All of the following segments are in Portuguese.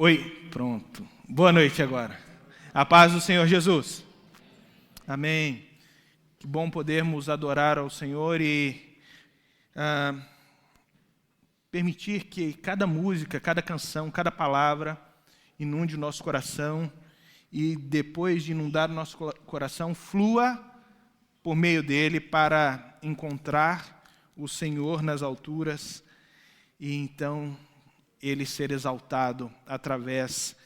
Oi, pronto. Boa noite agora. A paz do Senhor Jesus. Amém. Que bom podermos adorar ao Senhor e permitir que cada música, cada canção, cada palavra inunde o nosso coração e depois de inundar o nosso coração, flua por meio dele para encontrar o Senhor nas alturas e então ele ser exaltado através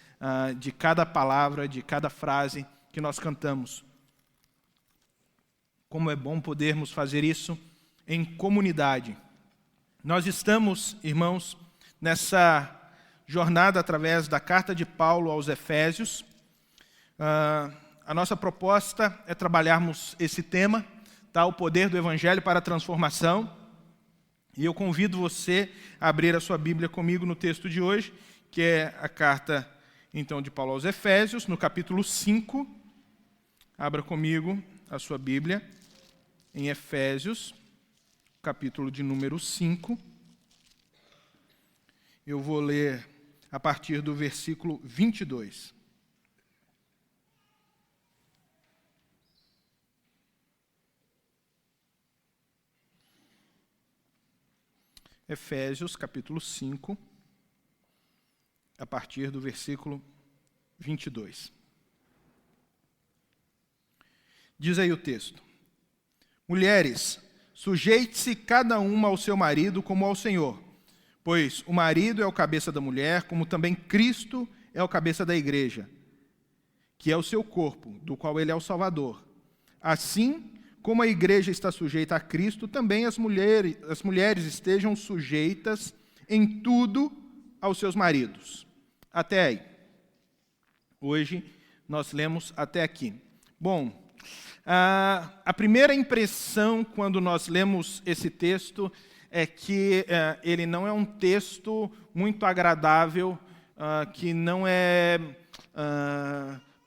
de cada palavra, de cada frase que nós cantamos. Como é bom podermos fazer isso em comunidade. Nós estamos, irmãos, nessa jornada através da carta de Paulo aos Efésios. A nossa proposta é trabalharmos esse tema, o poder do Evangelho para a transformação. E eu convido você a abrir a sua Bíblia comigo no texto de hoje, que é a carta, então, de Paulo aos Efésios, no capítulo 5. Abra comigo a sua Bíblia em Efésios, capítulo de número 5. Eu vou ler a partir do versículo 22. Efésios, capítulo 5, a partir do versículo 22. Diz aí o texto: Mulheres, sujeite-se cada uma ao seu marido como ao Senhor, pois o marido é o cabeça da mulher, como também Cristo é o cabeça da igreja, que é o seu corpo, do qual ele é o Salvador. Assim, como a igreja está sujeita a Cristo, também as mulheres estejam sujeitas em tudo aos seus maridos. Até aí. Hoje nós lemos até aqui. Bom, a primeira impressão quando nós lemos esse texto é que ele não é um texto muito agradável, que não é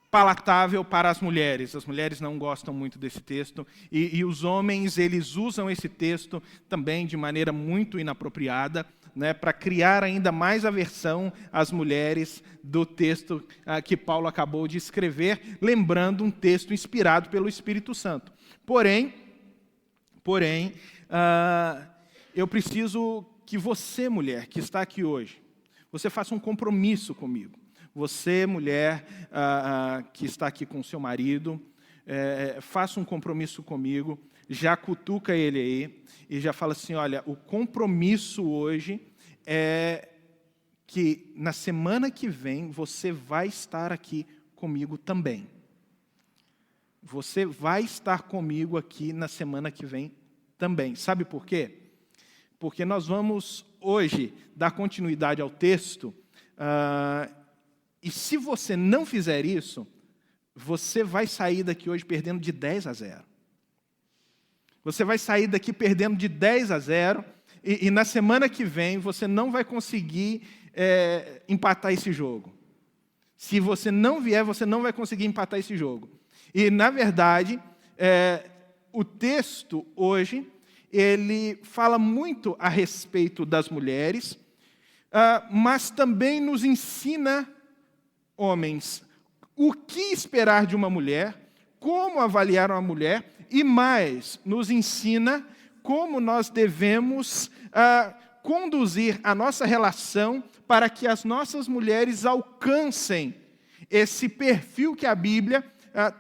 palatável para as mulheres. As mulheres não gostam muito desse texto e os homens, eles usam esse texto também de maneira muito inapropriada, né, para criar ainda mais aversão às mulheres do texto que Paulo acabou de escrever, lembrando um texto inspirado pelo Espírito Santo. Porém, eu preciso que você, mulher, que está aqui hoje, você faça um compromisso comigo. Você, mulher, que está aqui com seu marido, faça um compromisso comigo, já cutuca ele aí e já fala assim, olha, o compromisso hoje é que na semana que vem você vai estar aqui comigo também. Você vai estar comigo aqui na semana que vem também. Sabe por quê? Porque nós vamos hoje dar continuidade ao texto. E se você não fizer isso, você vai sair daqui hoje perdendo de 10-0. Você vai sair daqui perdendo de 10-0 e na semana que vem você não vai conseguir empatar esse jogo. Se você não vier, você não vai conseguir empatar esse jogo. E, na verdade, o texto hoje, ele fala muito a respeito das mulheres, mas também nos ensina, homens, o que esperar de uma mulher, como avaliar uma mulher, e mais, nos ensina como nós devemos conduzir a nossa relação para que as nossas mulheres alcancem esse perfil que a Bíblia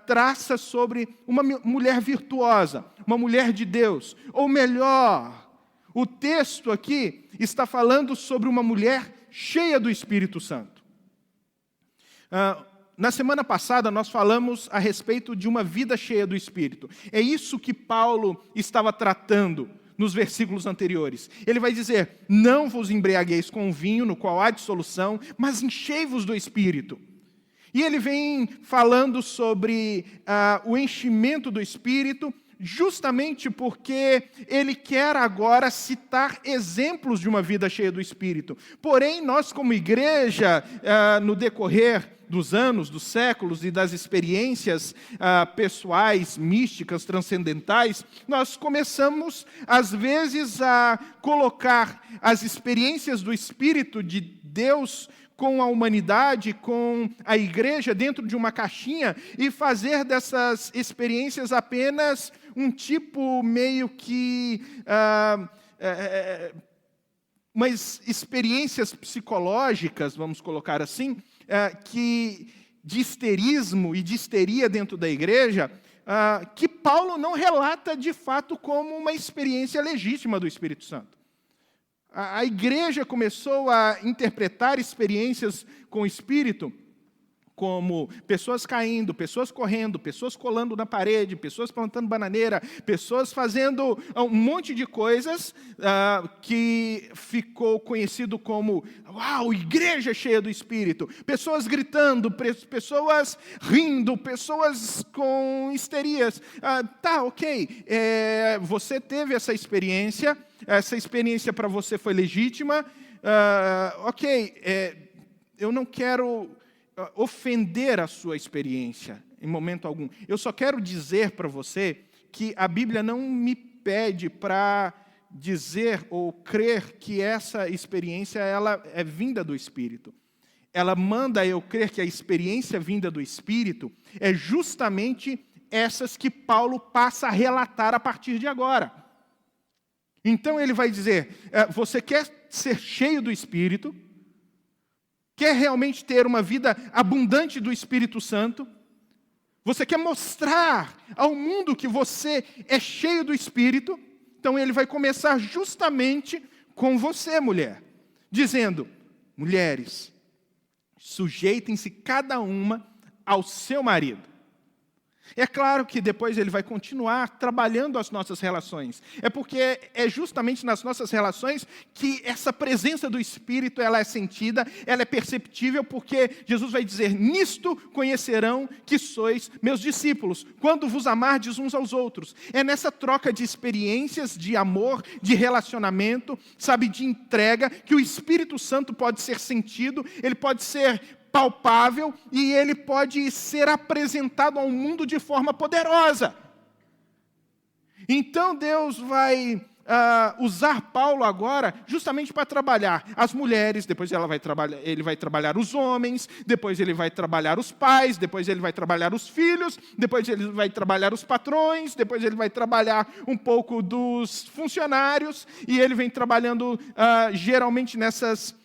traça sobre uma mulher virtuosa, uma mulher de Deus. Ou melhor, o texto aqui está falando sobre uma mulher cheia do Espírito Santo. Na semana passada, nós falamos a respeito de uma vida cheia do Espírito. É isso que Paulo estava tratando nos versículos anteriores. Ele vai dizer, não vos embriagueis com vinho, no qual há dissolução, mas enchei-vos do Espírito. E ele vem falando sobre o enchimento do Espírito, justamente porque ele quer agora citar exemplos de uma vida cheia do Espírito. Porém, nós como igreja, no decorrer dos anos, dos séculos e das experiências pessoais, místicas, transcendentais, nós começamos, às vezes, a colocar as experiências do Espírito de Deus com a humanidade, com a igreja dentro de uma caixinha e fazer dessas experiências apenas um tipo meio que umas experiências psicológicas, vamos colocar assim, de histerismo e de histeria dentro da igreja, que Paulo não relata de fato como uma experiência legítima do Espírito Santo. A igreja começou a interpretar experiências com o Espírito como pessoas caindo, pessoas correndo, pessoas colando na parede, pessoas plantando bananeira, pessoas fazendo um monte de coisas que ficou conhecido como, uau, igreja cheia do Espírito. Pessoas gritando, pessoas rindo, pessoas com histerias. Tá, ok, você teve essa experiência para você foi legítima, ok, eu não quero ofender a sua experiência em momento algum. Eu só quero dizer para você que a Bíblia não me pede para dizer ou crer que essa experiência ela é vinda do Espírito. Ela manda eu crer que a experiência vinda do Espírito é justamente essas que Paulo passa a relatar a partir de agora. Então ele vai dizer, você quer ser cheio do Espírito? Quer realmente ter uma vida abundante do Espírito Santo? Você quer mostrar ao mundo que você é cheio do Espírito? Então ele vai começar justamente com você, mulher, dizendo, mulheres, sujeitem-se cada uma ao seu marido. É claro que depois ele vai continuar trabalhando as nossas relações. É porque é justamente nas nossas relações que essa presença do Espírito ela é sentida, ela é perceptível, porque Jesus vai dizer, nisto conhecerão que sois meus discípulos, quando vos amardes uns aos outros. É nessa troca de experiências, de amor, de relacionamento, sabe, de entrega, que o Espírito Santo pode ser sentido, ele pode ser palpável e ele pode ser apresentado ao mundo de forma poderosa. Então Deus vai usar Paulo agora justamente para trabalhar as mulheres, depois ele vai trabalhar os homens, depois ele vai trabalhar os pais, depois ele vai trabalhar os filhos, depois ele vai trabalhar os patrões, depois ele vai trabalhar um pouco dos funcionários, e ele vem trabalhando geralmente nessas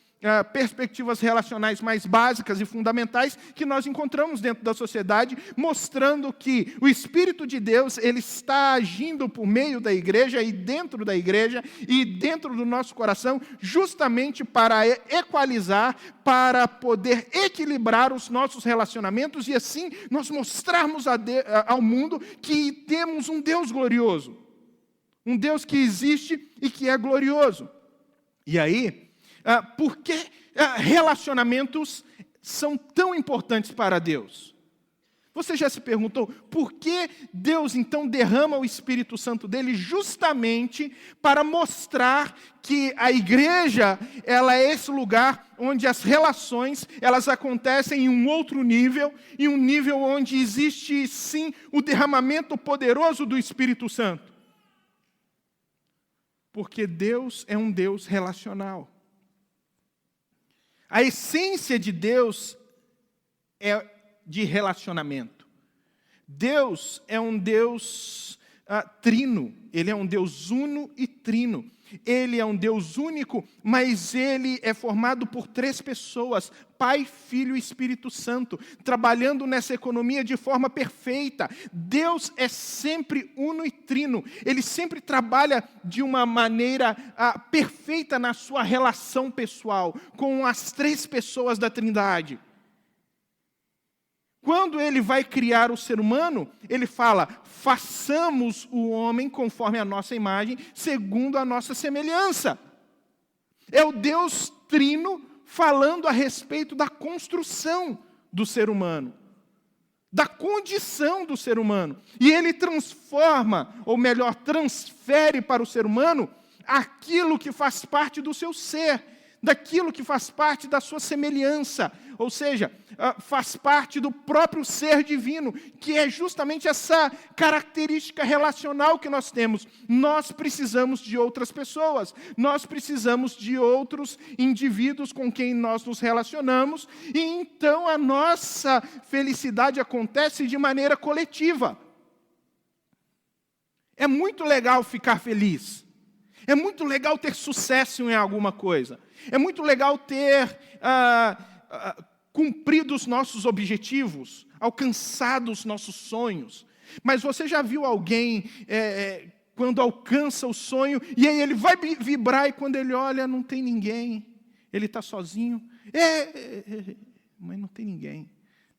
perspectivas relacionais mais básicas e fundamentais que nós encontramos dentro da sociedade, mostrando que o Espírito de Deus ele está agindo por meio da igreja e dentro do nosso coração, justamente para equalizar, para poder equilibrar os nossos relacionamentos e assim nós mostrarmos ao mundo que temos um Deus glorioso, um Deus que existe e que é glorioso. E aí, por que relacionamentos são tão importantes para Deus? Você já se perguntou por que Deus então derrama o Espírito Santo dele justamente para mostrar que a igreja ela é esse lugar onde as relações elas acontecem em um outro nível, em um nível onde existe sim o derramamento poderoso do Espírito Santo? Porque Deus é um Deus relacional. A essência de Deus é de relacionamento. Deus é um Deus trino. Ele é um Deus uno e trino. Ele é um Deus único, mas ele é formado por 3 pessoas, Pai, Filho e Espírito Santo, trabalhando nessa economia de forma perfeita. Deus é sempre uno e trino. Ele sempre trabalha de uma maneira perfeita na sua relação pessoal com as 3 pessoas da Trindade. Quando ele vai criar o ser humano, ele fala, façamos o homem conforme a nossa imagem, segundo a nossa semelhança. É o Deus trino falando a respeito da construção do ser humano, da condição do ser humano. E ele transforma, ou melhor, transfere para o ser humano aquilo que faz parte do seu ser. daquilo que faz parte da sua semelhança, ou seja, faz parte do próprio ser divino, que é justamente essa característica relacional que nós temos. Nós precisamos de outras pessoas, nós precisamos de outros indivíduos com quem nós nos relacionamos, e então a nossa felicidade acontece de maneira coletiva. É muito legal ficar feliz. É muito legal ter sucesso em alguma coisa. É muito legal ter cumprido os nossos objetivos, alcançado os nossos sonhos. Mas você já viu alguém quando alcança o sonho, e aí ele vai vibrar, e quando ele olha, não tem ninguém. Ele está sozinho. Mas não tem ninguém.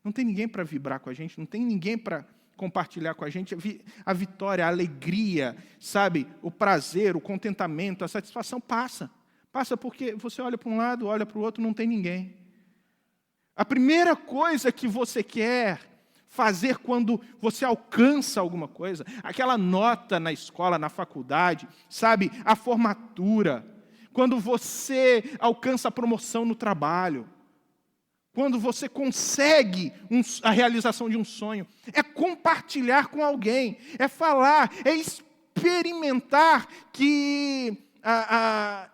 Não tem ninguém para vibrar com a gente, não tem ninguém para compartilhar com a gente a vitória, a alegria, sabe? O prazer, o contentamento, a satisfação passa. Passa porque você olha para um lado, olha para o outro, não tem ninguém. A primeira coisa que você quer fazer quando você alcança alguma coisa, aquela nota na escola, na faculdade, sabe? A formatura, quando você alcança a promoção no trabalho, quando você consegue a realização de um sonho, é compartilhar com alguém, é falar, é experimentar que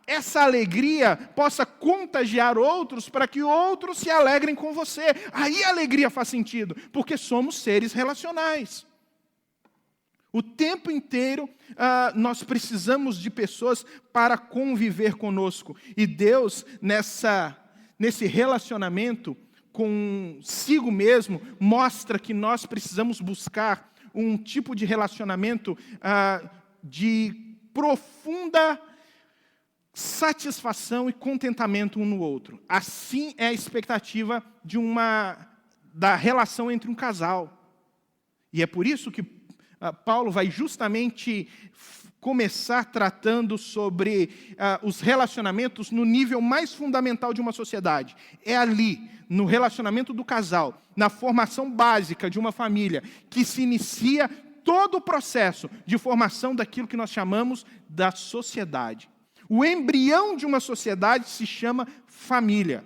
essa alegria possa contagiar outros para que outros se alegrem com você. Aí a alegria faz sentido, porque somos seres relacionais. O tempo inteiro nós precisamos de pessoas para conviver conosco. E Deus, nesse relacionamento consigo mesmo, mostra que nós precisamos buscar um tipo de relacionamento de profunda satisfação e contentamento um no outro. Assim é a expectativa da relação entre um casal. E é por isso que Paulo vai justamente começar tratando sobre os relacionamentos no nível mais fundamental de uma sociedade. É ali, no relacionamento do casal, na formação básica de uma família, que se inicia todo o processo de formação daquilo que nós chamamos da sociedade. O embrião de uma sociedade se chama família.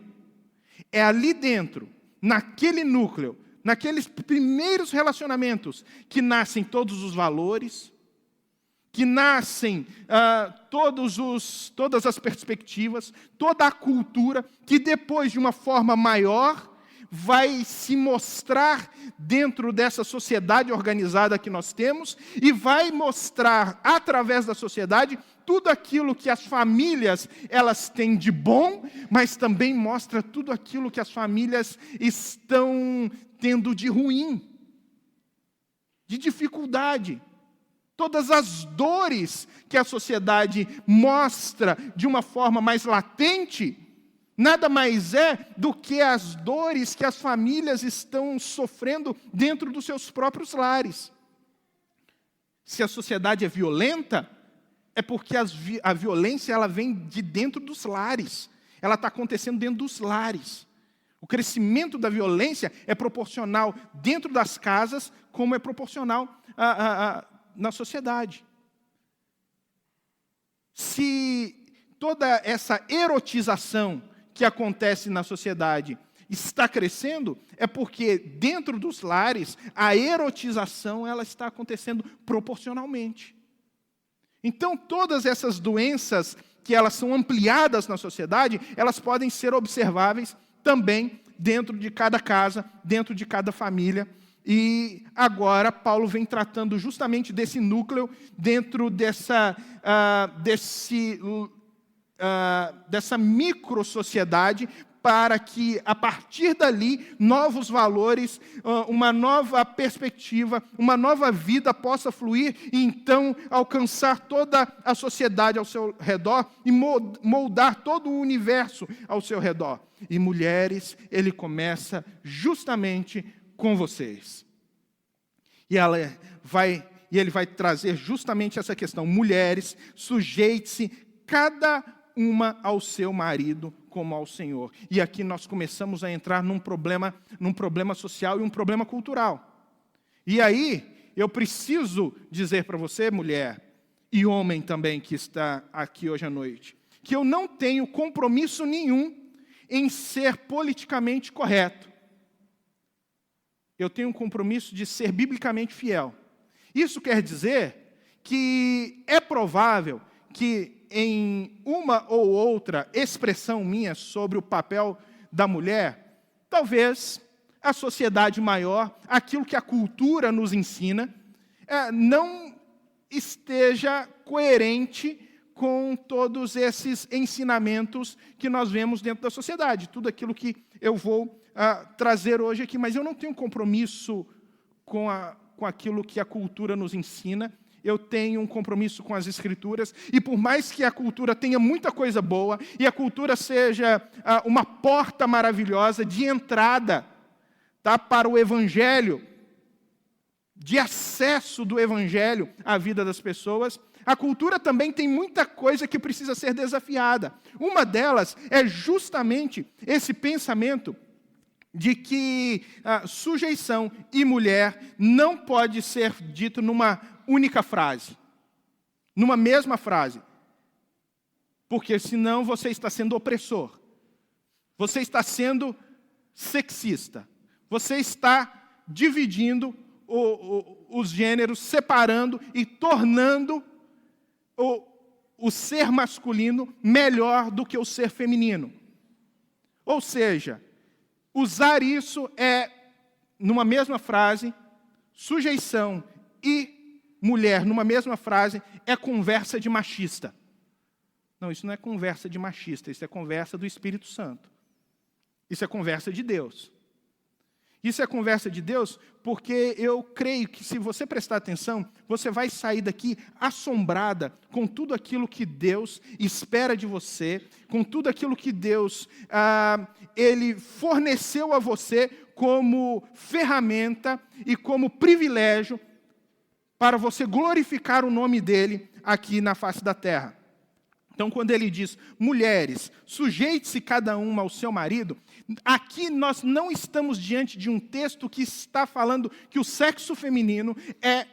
É ali dentro, naquele núcleo, naqueles primeiros relacionamentos, que nascem todos os valores, que nascem todas as perspectivas, toda a cultura, que depois, de uma forma maior, vai se mostrar dentro dessa sociedade organizada que nós temos, e vai mostrar, através da sociedade, tudo aquilo que as famílias elas têm de bom, mas também mostra tudo aquilo que as famílias estão tendo de ruim, de dificuldade. Todas as dores que a sociedade mostra de uma forma mais latente, nada mais é do que as dores que as famílias estão sofrendo dentro dos seus próprios lares. Se a sociedade é violenta, é porque a violência ela vem de dentro dos lares. Ela está acontecendo dentro dos lares. O crescimento da violência é proporcional dentro das casas, como é proporcional na sociedade. Se toda essa erotização que acontece na sociedade está crescendo, é porque dentro dos lares a erotização ela está acontecendo proporcionalmente. Então todas essas doenças que elas são ampliadas na sociedade, elas podem ser observáveis também dentro de cada casa, dentro de cada família. E agora Paulo vem tratando justamente desse núcleo, dentro dessa micro-sociedade, para que, a partir dali, novos valores, uma nova perspectiva, uma nova vida possa fluir e, então, alcançar toda a sociedade ao seu redor e moldar todo o universo ao seu redor. E, mulheres, ele começa justamente com vocês. E ele vai trazer justamente essa questão. Mulheres, sujeite-se cada uma ao seu marido como ao Senhor. E aqui nós começamos a entrar num problema social e um problema cultural. E aí, eu preciso dizer para você, mulher, e homem também que está aqui hoje à noite, que eu não tenho compromisso nenhum em ser politicamente correto. Eu tenho um compromisso de ser biblicamente fiel. Isso quer dizer que é provável que em uma ou outra expressão minha sobre o papel da mulher, talvez a sociedade maior, aquilo que a cultura nos ensina, não esteja coerente com todos esses ensinamentos que nós vemos dentro da sociedade. Tudo aquilo que eu vou trazer hoje aqui, mas eu não tenho compromisso com aquilo que a cultura nos ensina. Eu tenho um compromisso com as Escrituras, e por mais que a cultura tenha muita coisa boa, e a cultura seja uma porta maravilhosa de entrada, tá, para o Evangelho, de acesso do Evangelho à vida das pessoas, a cultura também tem muita coisa que precisa ser desafiada. Uma delas é justamente esse pensamento de que sujeição e mulher não pode ser dito numa única frase, numa mesma frase, porque senão você está sendo opressor, você está sendo sexista, você está dividindo os gêneros, separando e tornando o ser masculino melhor do que o ser feminino. Ou seja, usar isso numa mesma frase, sujeição e mulher numa mesma frase, é conversa de machista. Não, isso não é conversa de machista, isso é conversa do Espírito Santo. Isso é conversa de Deus. Isso é conversa de Deus porque eu creio que, se você prestar atenção, você vai sair daqui assombrada com tudo aquilo que Deus espera de você, com tudo aquilo que Deus Ele forneceu a você como ferramenta e como privilégio para você glorificar o nome dEle aqui na face da terra. Então, quando ele diz, mulheres, sujeite-se cada uma ao seu marido, aqui nós não estamos diante de um texto que está falando que o sexo feminino é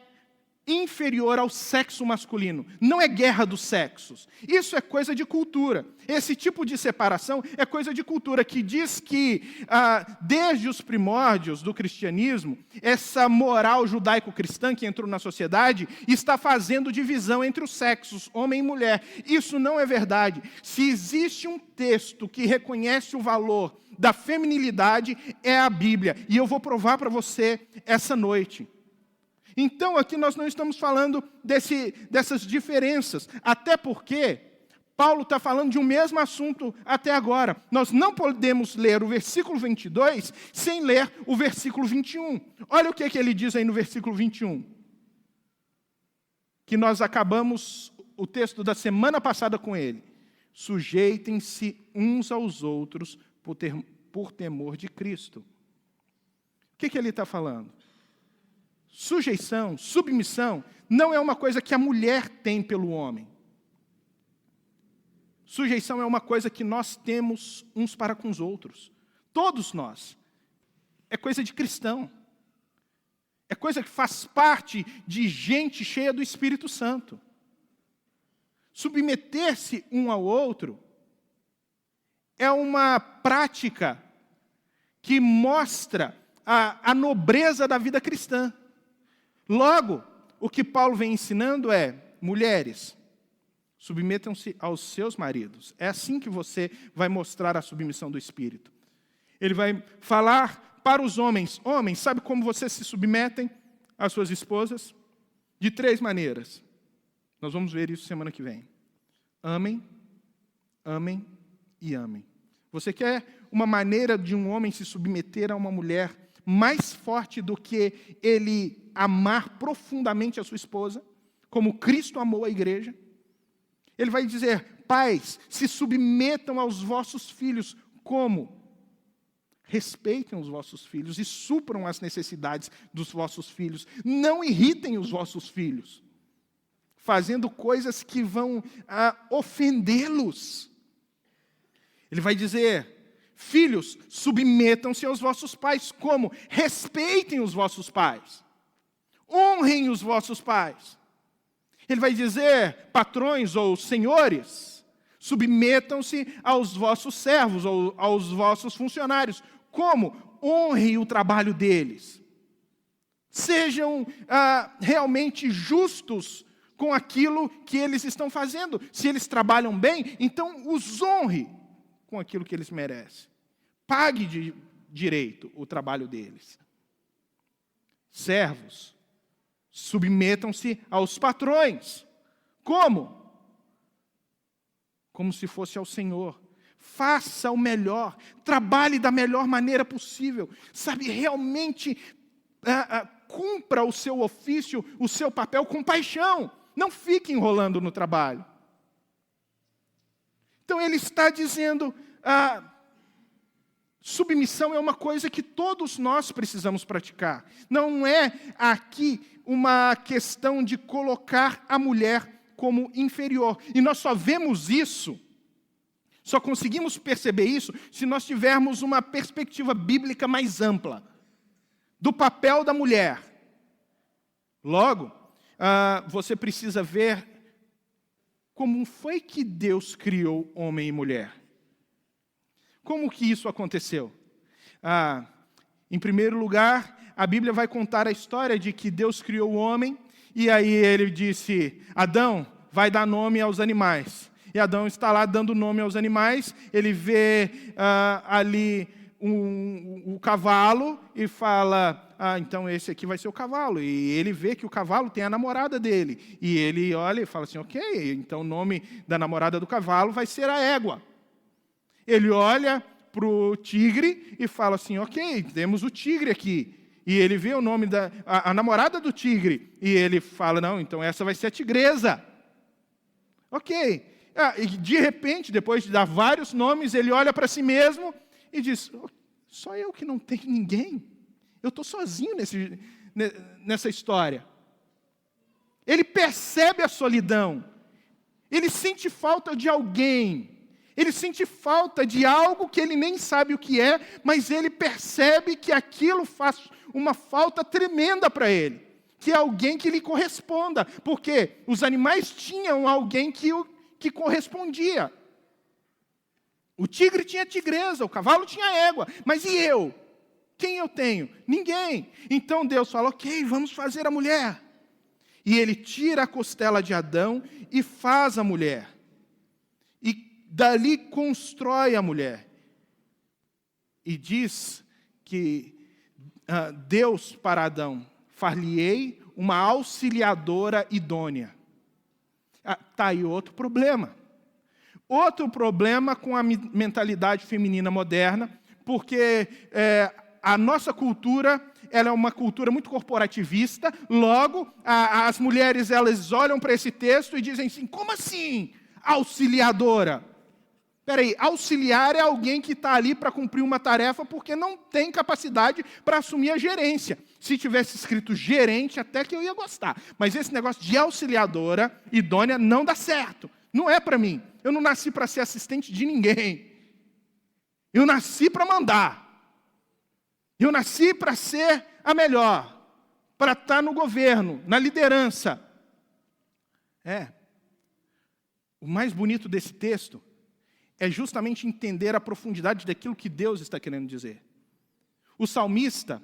inferior ao sexo masculino. Não é guerra dos sexos. Isso é coisa de cultura. Esse tipo de separação é coisa de cultura, que diz que, desde os primórdios do cristianismo, essa moral judaico-cristã que entrou na sociedade está fazendo divisão entre os sexos, homem e mulher. Isso não é verdade. Se existe um texto que reconhece o valor da feminilidade, é a Bíblia. E eu vou provar para você essa noite. Então, aqui nós não estamos falando dessas diferenças, até porque Paulo está falando de um mesmo assunto até agora. Nós não podemos ler o versículo 22 sem ler o versículo 21. Olha o que ele diz aí no versículo 21. Que nós acabamos o texto da semana passada com ele. Sujeitem-se uns aos outros por temor de Cristo. O que ele está falando? Sujeição, submissão, não é uma coisa que a mulher tem pelo homem. Sujeição é uma coisa que nós temos uns para com os outros. Todos nós. É coisa de cristão. É coisa que faz parte de gente cheia do Espírito Santo. Submeter-se um ao outro é uma prática que mostra a nobreza da vida cristã. Logo, o que Paulo vem ensinando é, mulheres, submetam-se aos seus maridos. É assim que você vai mostrar a submissão do Espírito. Ele vai falar para os homens. Homens, sabe como vocês se submetem às suas esposas? De 3 maneiras. Nós vamos ver isso semana que vem. Amem, amem e amem. Você quer uma maneira de um homem se submeter a uma mulher mais forte do que ele amar profundamente a sua esposa, como Cristo amou a igreja? Ele vai dizer, pais, se submetam aos vossos filhos. Como? Respeitem os vossos filhos e supram as necessidades dos vossos filhos. Não irritem os vossos filhos, fazendo coisas que vão ofendê-los. Ele vai dizer, filhos, submetam-se aos vossos pais. Como? Respeitem os vossos pais. Honrem os vossos pais. Ele vai dizer, patrões ou senhores, Submetam-se aos vossos servos, ou aos vossos funcionários. Como? Honre o trabalho deles. Sejam realmente justos com aquilo que eles estão fazendo. Se eles trabalham bem, então os honre com aquilo que eles merecem. Pague de direito o trabalho deles. Servos, submetam-se aos patrões. Como? Como se fosse ao Senhor. Faça o melhor, trabalhe da melhor maneira possível. Sabe, realmente cumpra o seu ofício, o seu papel com paixão. Não fique enrolando no trabalho. Então ele está dizendo, submissão é uma coisa que todos nós precisamos praticar. Não é aqui uma questão de colocar a mulher como inferior. E nós só vemos isso, só conseguimos perceber isso, se nós tivermos uma perspectiva bíblica mais ampla do papel da mulher. Logo, você precisa ver como foi que Deus criou homem e mulher. Como que isso aconteceu? Em primeiro lugar, a Bíblia vai contar a história de que Deus criou o homem, e aí ele disse, Adão, vai dar nome aos animais. E Adão está lá dando nome aos animais, ele vê ali o cavalo e fala, então esse aqui vai ser o cavalo. E ele vê que o cavalo tem a namorada dele. E ele olha e fala assim, ok, então o nome da namorada do cavalo vai ser a égua. Ele olha para o tigre e fala assim, ok, temos o tigre aqui. E ele vê o nome da namorada do tigre. E ele fala, não, então essa vai ser a tigresa. Ok. E de repente, depois de dar vários nomes, ele olha para si mesmo e diz, só eu que não tenho ninguém? Eu estou sozinho nessa história. Ele percebe a solidão. Ele sente falta de alguém. Ele sente falta de algo que ele nem sabe o que é, mas ele percebe que aquilo faz uma falta tremenda para ele. Que é alguém que lhe corresponda. Porque os animais tinham alguém que correspondia. O tigre tinha tigresa, o cavalo tinha égua. Mas e eu? Quem eu tenho? Ninguém. Então Deus fala, ok, vamos fazer a mulher. E ele tira a costela de Adão e faz a mulher. E dali constrói a mulher. E diz que Deus para Adão, far-lhe-ei uma auxiliadora idônea. Está aí outro problema. Outro problema com a mentalidade feminina moderna, porque a nossa cultura, ela é uma cultura muito corporativista, logo, as mulheres, elas olham para esse texto e dizem assim, como assim, auxiliadora? Peraí, auxiliar é alguém que está ali para cumprir uma tarefa porque não tem capacidade para assumir a gerência. Se tivesse escrito gerente, até que eu ia gostar. Mas esse negócio de auxiliadora idônea não dá certo. Não é para mim. Eu não nasci para ser assistente de ninguém. Eu nasci para mandar. Eu nasci para ser a melhor. Para estar no governo, na liderança. O mais bonito desse texto é justamente entender a profundidade daquilo que Deus está querendo dizer. O salmista,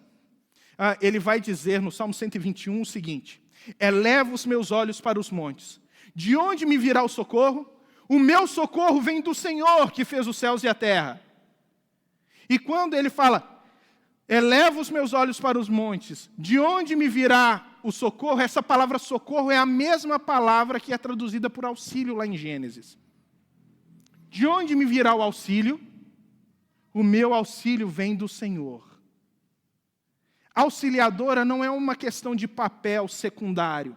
ele vai dizer no Salmo 121 o seguinte, eleva os meus olhos para os montes. De onde me virá o socorro? O meu socorro vem do Senhor, que fez os céus e a terra. E quando ele fala, eleva os meus olhos para os montes, de onde me virá o socorro? Essa palavra socorro é a mesma palavra que é traduzida por auxílio lá em Gênesis. De onde me virá o auxílio? O meu auxílio vem do Senhor. Auxiliadora não é uma questão de papel secundário.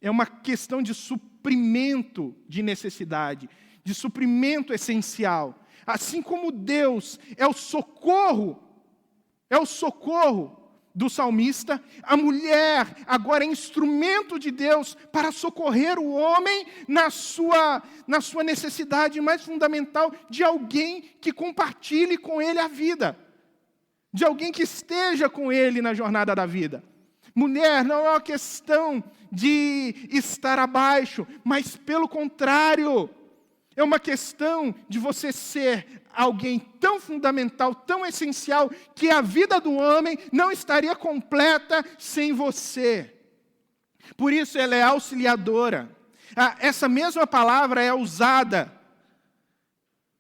É uma questão de suprimento de necessidade, de suprimento essencial. Assim como Deus é o socorro do salmista, a mulher agora é instrumento de Deus para socorrer o homem na sua necessidade mais fundamental de alguém que compartilhe com ele a vida, de alguém que esteja com ele na jornada da vida. Mulher não é uma questão de estar abaixo, mas pelo contrário, É uma questão de você ser alguém tão fundamental, tão essencial, que a vida do homem não estaria completa sem você. Por isso ela é auxiliadora. Essa mesma palavra é usada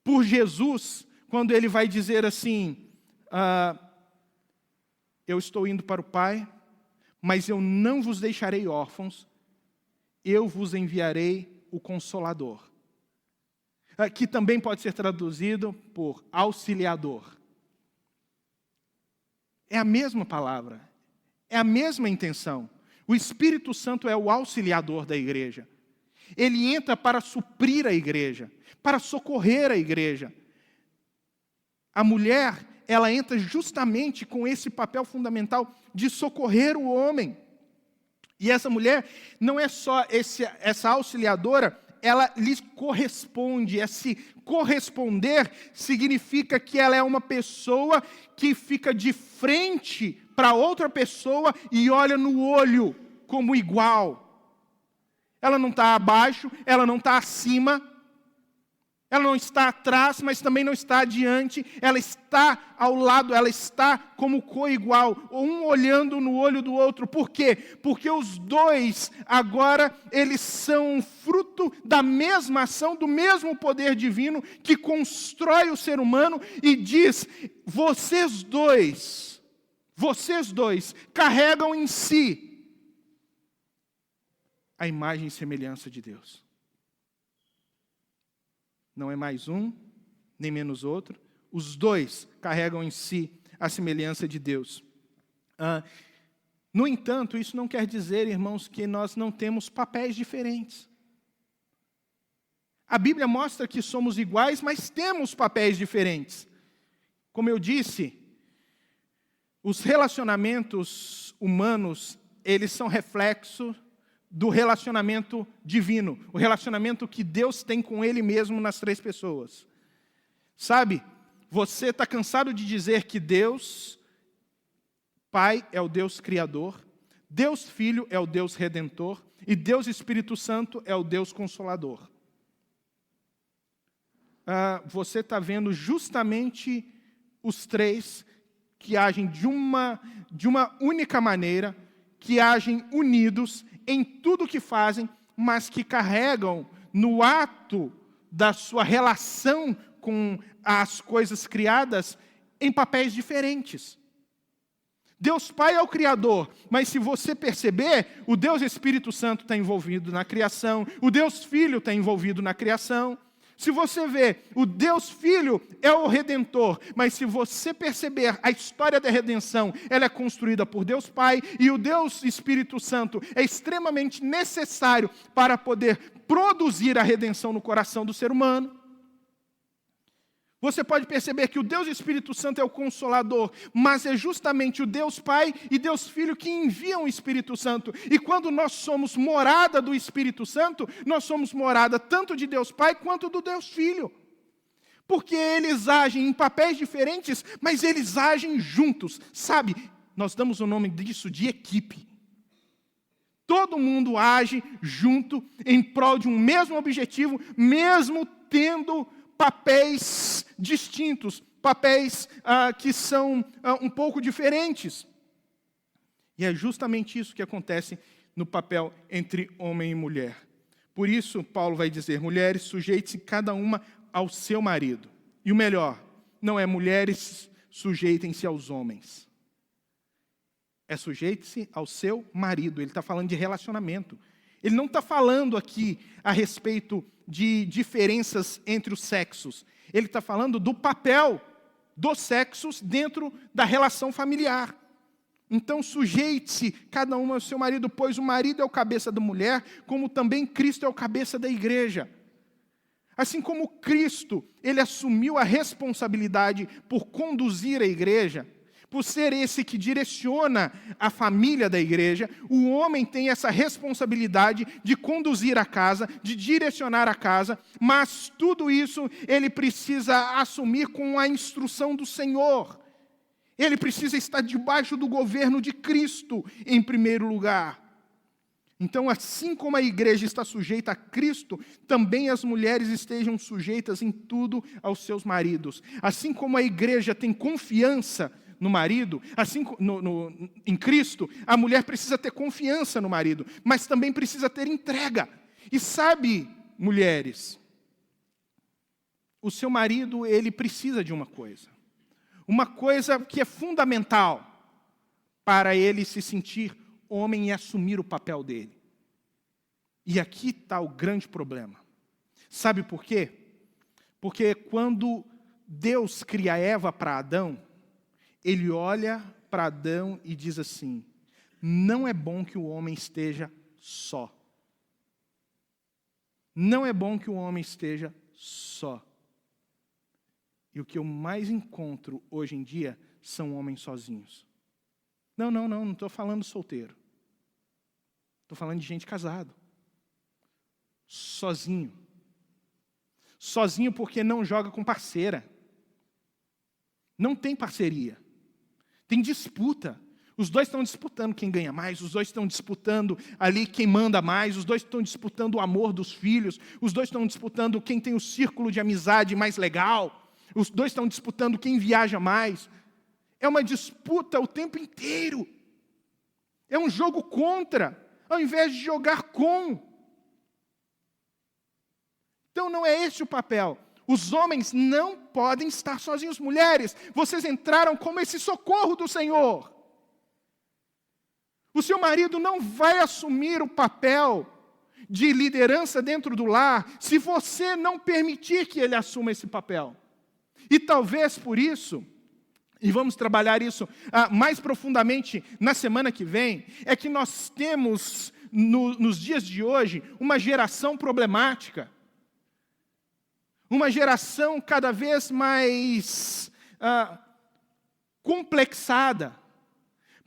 por Jesus quando ele vai dizer assim, eu estou indo para o Pai, mas eu não vos deixarei órfãos, eu vos enviarei o Consolador. Que também pode ser traduzido por auxiliador. É a mesma palavra, é a mesma intenção. O Espírito Santo é o auxiliador da igreja. Ele entra para suprir a igreja, para socorrer a igreja. A mulher, ela entra justamente com esse papel fundamental de socorrer o homem. E essa mulher não é só essa auxiliadora, ela lhes corresponde. Esse corresponder significa que ela é uma pessoa que fica de frente para outra pessoa e olha no olho como igual. Ela não está abaixo, ela não está acima, ela não está atrás, mas também não está adiante, ela está ao lado, ela está como coigual, um olhando no olho do outro. Por quê? Porque os dois, agora, eles são fruto da mesma ação, do mesmo poder divino, que constrói o ser humano e diz, vocês dois, carregam em si a imagem e semelhança de Deus. Não é mais um, nem menos outro. Os dois carregam em si a semelhança de Deus. No entanto, isso não quer dizer, irmãos, que nós não temos papéis diferentes. A Bíblia mostra que somos iguais, mas temos papéis diferentes. Como eu disse, os relacionamentos humanos, eles são reflexo do relacionamento divino, o relacionamento que Deus tem com Ele mesmo nas três pessoas. Sabe, você está cansado de dizer que Deus, Pai é o Deus Criador, Deus Filho é o Deus Redentor e Deus Espírito Santo é o Deus Consolador. Você está vendo justamente os três que agem de uma única maneira, que agem unidos em tudo que fazem, mas que carregam no ato da sua relação com as coisas criadas em papéis diferentes. Deus Pai é o Criador, mas se você perceber, o Deus Espírito Santo está envolvido na criação, o Deus Filho está envolvido na criação. Se você vê, o Deus Filho é o Redentor, mas se você perceber a história da redenção, ela é construída por Deus Pai, e o Deus Espírito Santo é extremamente necessário para poder produzir a redenção no coração do ser humano. Você pode perceber que o Deus Espírito Santo é o Consolador, mas é justamente o Deus Pai e Deus Filho que enviam o Espírito Santo. E quando nós somos morada do Espírito Santo, nós somos morada tanto de Deus Pai quanto do Deus Filho. Porque eles agem em papéis diferentes, mas eles agem juntos. Sabe, nós damos o nome disso de equipe. Todo mundo age junto em prol de um mesmo objetivo, mesmo tendo papéis distintos, papéis que são um pouco diferentes. E é justamente isso que acontece no papel entre homem e mulher. Por isso, Paulo vai dizer, mulheres, sujeitem-se cada uma ao seu marido. E o melhor, não é mulheres, sujeitem-se aos homens. É sujeite-se ao seu marido. Ele está falando de relacionamento. Ele não está falando aqui a respeito de diferenças entre os sexos. Ele está falando do papel dos sexos dentro da relação familiar. Então, sujeite-se cada um ao seu marido, pois o marido é o cabeça da mulher, como também Cristo é o cabeça da igreja. Assim como Cristo, ele assumiu a responsabilidade por conduzir a igreja, por ser esse que direciona a família da igreja, o homem tem essa responsabilidade de conduzir a casa, de direcionar a casa, mas tudo isso ele precisa assumir com a instrução do Senhor. Ele precisa estar debaixo do governo de Cristo, em primeiro lugar. Então, assim como a igreja está sujeita a Cristo, também as mulheres estejam sujeitas em tudo aos seus maridos. Assim como a igreja tem confiança no marido, assim em Cristo, a mulher precisa ter confiança no marido, mas também precisa ter entrega. E sabe, mulheres, o seu marido, ele precisa de uma coisa que é fundamental para ele se sentir homem e assumir o papel dele. E aqui está o grande problema. Sabe por quê? Porque quando Deus cria Eva para Adão, Ele olha para Adão e diz assim: não é bom que o homem esteja só. Não é bom que o homem esteja só. E o que eu mais encontro hoje em dia são homens sozinhos. Não estou falando solteiro. Estou falando de gente casado. Sozinho. Sozinho porque não joga com parceira. Não tem parceria. Tem disputa. Os dois estão disputando quem ganha mais, os dois estão disputando ali quem manda mais, os dois estão disputando o amor dos filhos, os dois estão disputando quem tem o círculo de amizade mais legal, os dois estão disputando quem viaja mais. É uma disputa o tempo inteiro. É um jogo contra, ao invés de jogar com. Então não é esse o papel. Os homens não podem estar sozinhos. Mulheres, vocês entraram como esse socorro do Senhor. O seu marido não vai assumir o papel de liderança dentro do lar se você não permitir que ele assuma esse papel. E talvez por isso, e vamos trabalhar isso mais profundamente na semana que vem, é que nós temos, nos dias de hoje, uma geração problemática. Uma geração cada vez mais complexada.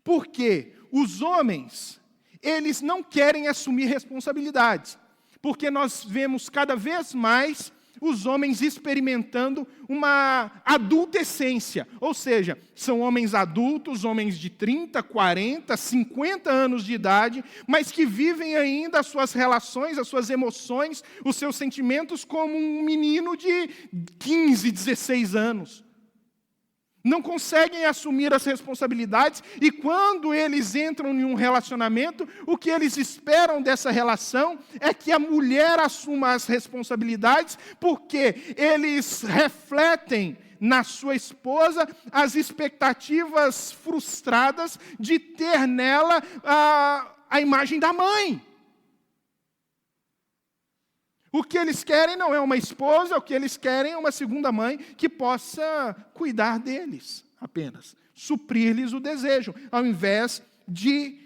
Por quê? Os homens, eles não querem assumir responsabilidades. Porque nós vemos cada vez mais os homens experimentando uma adultescência. Ou seja, são homens adultos, homens de 30, 40, 50 anos de idade, mas que vivem ainda as suas relações, as suas emoções, os seus sentimentos como um menino de 15, 16 anos. Não conseguem assumir as responsabilidades e quando eles entram em um relacionamento, o que eles esperam dessa relação é que a mulher assuma as responsabilidades, porque eles refletem na sua esposa as expectativas frustradas de ter nela a imagem da mãe. O que eles querem não é uma esposa, o que eles querem é uma segunda mãe que possa cuidar deles apenas, suprir-lhes o desejo, ao invés de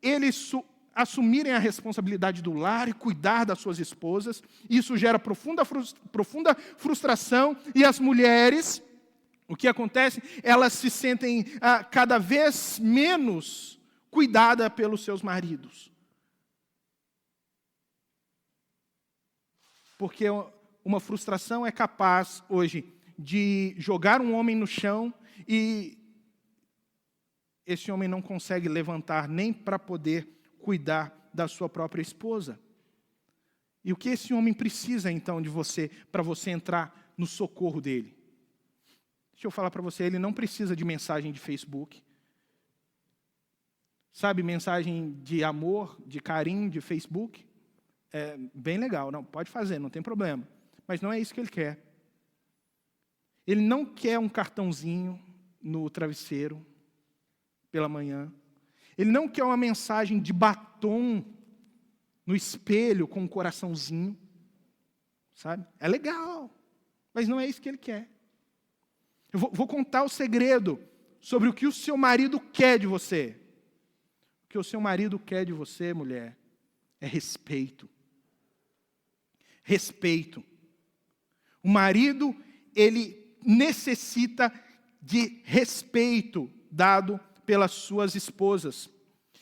eles assumirem a responsabilidade do lar e cuidar das suas esposas. Isso gera profunda frustração e as mulheres, o que acontece? Elas se sentem cada vez menos cuidadas pelos seus maridos. Porque uma frustração é capaz, hoje, de jogar um homem no chão e esse homem não consegue levantar nem para poder cuidar da sua própria esposa. E o que esse homem precisa, então, de você, para você entrar no socorro dele? Deixa eu falar para você, ele não precisa de mensagem de Facebook. Sabe, mensagem de amor, de carinho, de Facebook? É bem legal, não, pode fazer, não tem problema. Mas não é isso que ele quer. Ele não quer um cartãozinho no travesseiro pela manhã. Ele não quer uma mensagem de batom no espelho com um coraçãozinho. Sabe? É legal, mas não é isso que ele quer. Eu vou contar o segredo sobre o que o seu marido quer de você. O que o seu marido quer de você, mulher, é respeito. Respeito. O marido, ele necessita de respeito dado pelas suas esposas.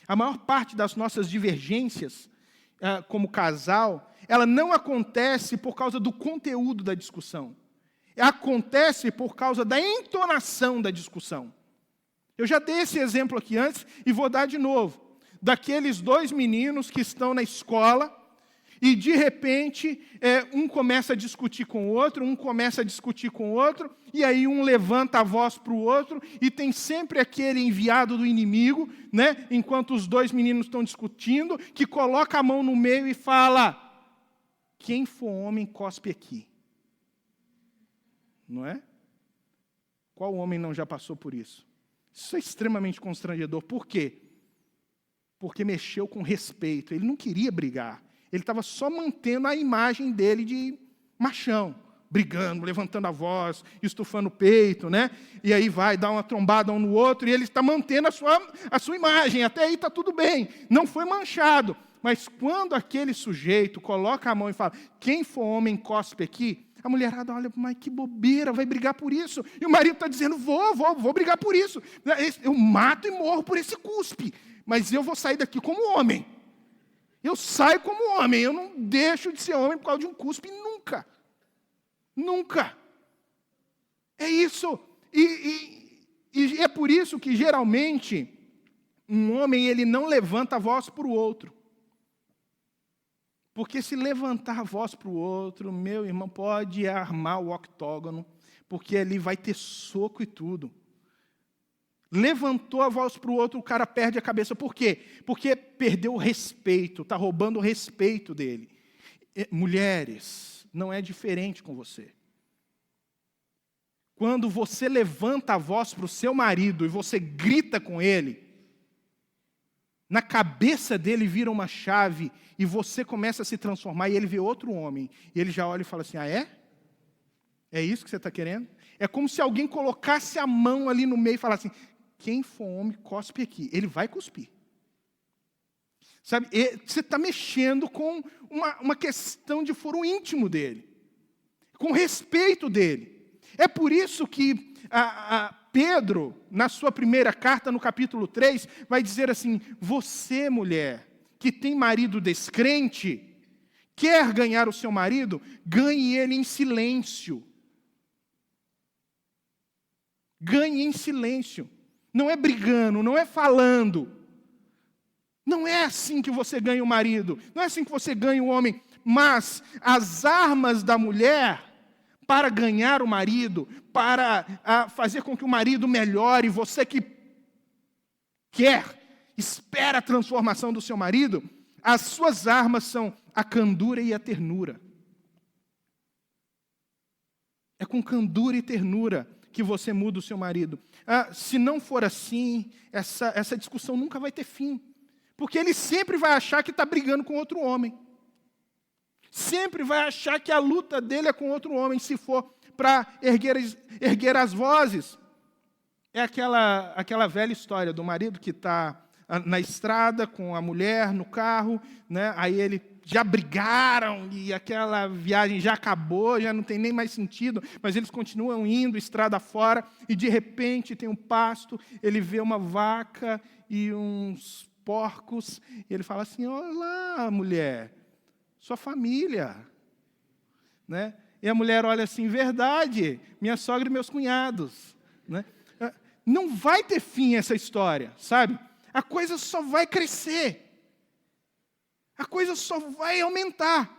A maior parte das nossas divergências, como casal, ela não acontece por causa do conteúdo da discussão. Acontece por causa da entonação da discussão. Eu já dei esse exemplo aqui antes e vou dar de novo. daqueles dois meninos que estão na escola, e de repente um começa a discutir com o outro, e aí um levanta a voz para o outro, e tem sempre aquele enviado do inimigo, né, enquanto os dois meninos estão discutindo, que coloca a mão no meio e fala: quem for homem, cospe aqui. Não é? Qual homem não já passou por isso? Isso é extremamente constrangedor. Por quê? Porque mexeu com respeito. Ele não queria brigar. Ele estava só mantendo a imagem dele de machão, brigando, levantando a voz, estufando o peito, né? E aí vai dar uma trombada um no outro, e ele está mantendo a sua imagem. Até aí está tudo bem. Não foi manchado. Mas quando aquele sujeito coloca a mão e fala: quem for homem, cospe aqui, a mulherada olha: mas que bobeira, vai brigar por isso. E o marido está dizendo: vou brigar por isso. Eu mato e morro por esse cuspe, mas eu vou sair daqui como homem. Eu saio como homem, eu não deixo de ser homem por causa de um cuspe nunca. Nunca. É isso. E é por isso que, geralmente, um homem ele não levanta a voz para o outro. Porque se levantar a voz para o outro, meu irmão, pode armar o octógono, porque ali vai ter soco e tudo. Levantou a voz para o outro, o cara perde a cabeça. Por quê? Porque perdeu o respeito, está roubando o respeito dele. Mulheres, não é diferente com você. Quando você levanta a voz para o seu marido e você grita com ele, na cabeça dele vira uma chave e você começa a se transformar e ele vê outro homem. E ele já olha e fala assim: ah, é? É isso que você está querendo? É como se alguém colocasse a mão ali no meio e falasse assim: quem for homem, cospe aqui. Ele vai cuspir. Sabe, você está mexendo com uma questão de foro íntimo dele, com respeito dele. É por isso que Pedro, na sua primeira carta, no capítulo 3, vai dizer assim: você, mulher, que tem marido descrente, quer ganhar o seu marido, ganhe ele em silêncio. Ganhe em silêncio. Não é brigando, não é falando. Não é assim que você ganha o marido, não é assim que você ganha o homem. Mas as armas da mulher para ganhar o marido, para fazer com que o marido melhore, você que espera a transformação do seu marido, as suas armas são a candura e a ternura. É com candura e ternura que você muda o seu marido. Se não for assim, essa discussão nunca vai ter fim. Porque ele sempre vai achar que está brigando com outro homem. Sempre vai achar que a luta dele é com outro homem, se for para erguer as vozes. É aquela velha história do marido que está na estrada com a mulher, no carro, né? Aí ele já brigaram e aquela viagem já acabou, já não tem nem mais sentido, mas eles continuam indo estrada fora e de repente tem um pasto, ele vê uma vaca e uns porcos, e ele fala assim: olá, mulher, sua família, né? E a mulher olha assim: verdade, minha sogra e meus cunhados, né? Não vai ter fim essa história, sabe? A coisa só vai crescer. A coisa só vai aumentar.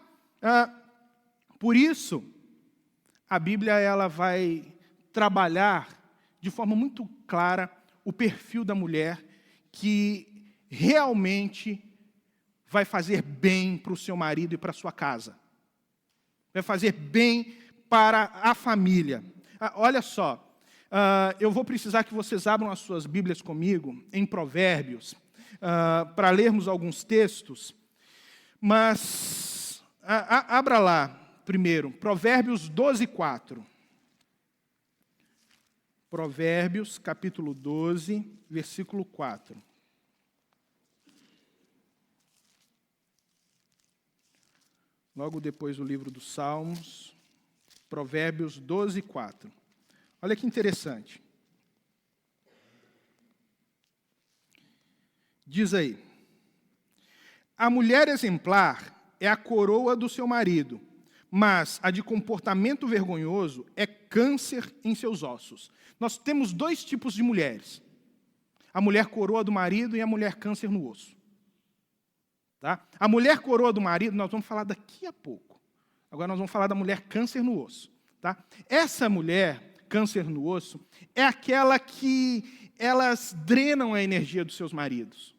Por isso, a Bíblia ela vai trabalhar de forma muito clara o perfil da mulher que realmente vai fazer bem para o seu marido e para a sua casa. Vai fazer bem para a família. Olha só, eu vou precisar que vocês abram as suas Bíblias comigo em Provérbios, para lermos alguns textos. Mas, abra lá, primeiro, Provérbios 12, 4. Provérbios, capítulo 12, versículo 4. Logo depois do livro dos Salmos, Provérbios 12, 4. Olha que interessante. Diz aí: a mulher exemplar é a coroa do seu marido, mas a de comportamento vergonhoso é câncer em seus ossos. Nós temos dois tipos de mulheres: a mulher coroa do marido e a mulher câncer no osso. Tá? A mulher coroa do marido, nós vamos falar daqui a pouco. Agora nós vamos falar da mulher câncer no osso. Tá? Essa mulher, câncer no osso, é aquela que elas drenam a energia dos seus maridos.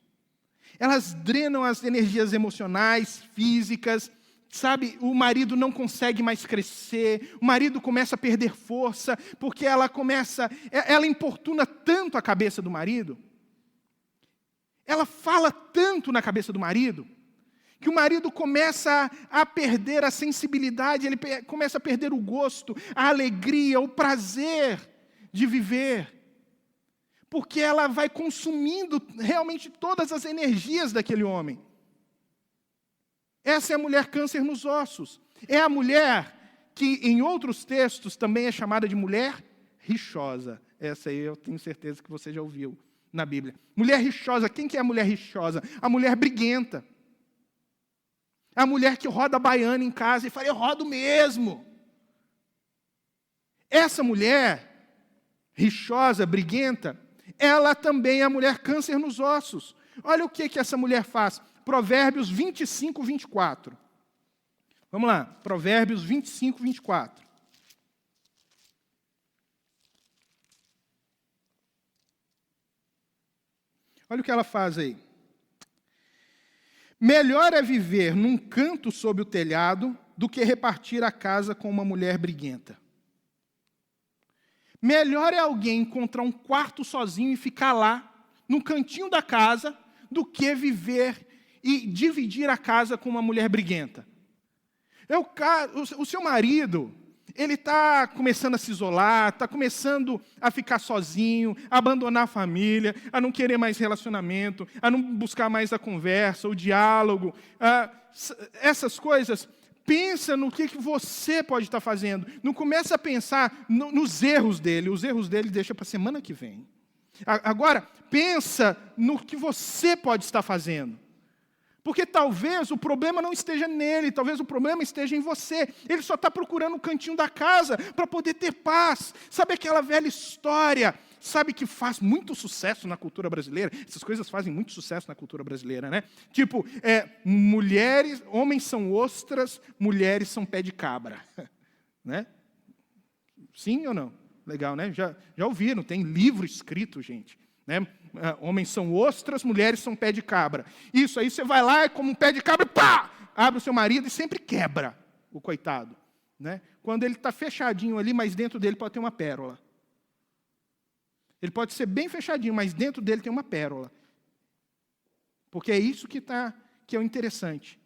Elas drenam as energias emocionais, físicas. Sabe, o marido não consegue mais crescer, o marido começa a perder força, porque ela importuna tanto a cabeça do marido, ela fala tanto na cabeça do marido, que o marido começa a perder a sensibilidade, ele começa a perder o gosto, a alegria, o prazer de viver, porque ela vai consumindo realmente todas as energias daquele homem. Essa é a mulher câncer nos ossos. É a mulher que, em outros textos, também é chamada de mulher rixosa. Essa aí eu tenho certeza que você já ouviu na Bíblia. Mulher rixosa, quem que é a mulher rixosa? A mulher briguenta. A mulher que roda a baiana em casa e fala, eu rodo mesmo. Essa mulher rixosa, briguenta, ela também é a mulher câncer nos ossos. Olha o que essa mulher faz. Provérbios 25, 24. Vamos lá, Provérbios 25, 24. Olha o que ela faz aí. Melhor é viver num canto sob o telhado do que repartir a casa com uma mulher briguenta. Melhor é alguém encontrar um quarto sozinho e ficar lá, no cantinho da casa, do que viver e dividir a casa com uma mulher briguenta. O seu marido, ele está começando a se isolar, está começando a ficar sozinho, a abandonar a família, a não querer mais relacionamento, a não buscar mais a conversa, o diálogo, essas coisas. Pensa no que você pode estar fazendo. Não começa a pensar nos erros dele. Os erros dele deixa para a semana que vem. Agora, pensa no que você pode estar fazendo. Porque talvez o problema não esteja nele, talvez o problema esteja em você. Ele só está procurando o cantinho da casa para poder ter paz. Sabe aquela velha história, sabe, que faz muito sucesso na cultura brasileira? Essas coisas fazem muito sucesso na cultura brasileira, né? Tipo, homens são ostras, mulheres são pé de cabra. Né? Sim ou não? Legal, né? Já ouviram, tem livro escrito, gente. Né? Homens são ostras, mulheres são pé de cabra. Isso aí você vai lá, como um pé de cabra, pá! Abre o seu marido e sempre quebra o coitado. Né? Quando ele está fechadinho ali, mas dentro dele pode ter uma pérola. Ele pode ser bem fechadinho, mas dentro dele tem uma pérola. Porque é isso que é o interessante.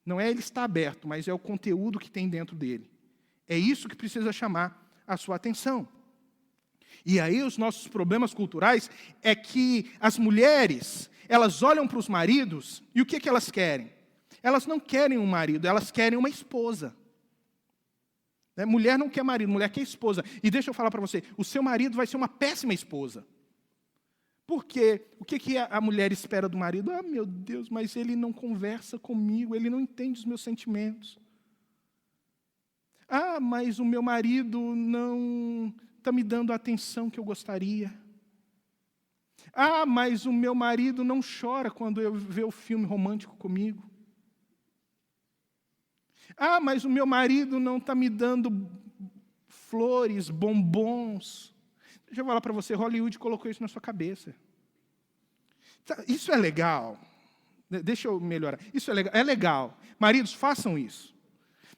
Não é ele estar aberto, mas é o conteúdo que tem dentro dele. É isso que precisa chamar a sua atenção. E aí os nossos problemas culturais é que as mulheres, elas olham para os maridos e o que elas querem? Elas não querem um marido, elas querem uma esposa. Mulher não quer marido, mulher quer esposa. E deixa eu falar para você, o seu marido vai ser uma péssima esposa. Por quê? O que a mulher espera do marido? Ah, meu Deus, mas ele não conversa comigo, ele não entende os meus sentimentos. Ah, mas o meu marido não está me dando a atenção que eu gostaria. Ah, mas o meu marido não chora quando eu vê o filme romântico comigo. Ah, mas o meu marido não está me dando flores, bombons. Deixa eu falar para você, Hollywood colocou isso na sua cabeça. Isso é legal. Deixa eu melhorar. Isso é legal. É legal. Maridos, façam isso.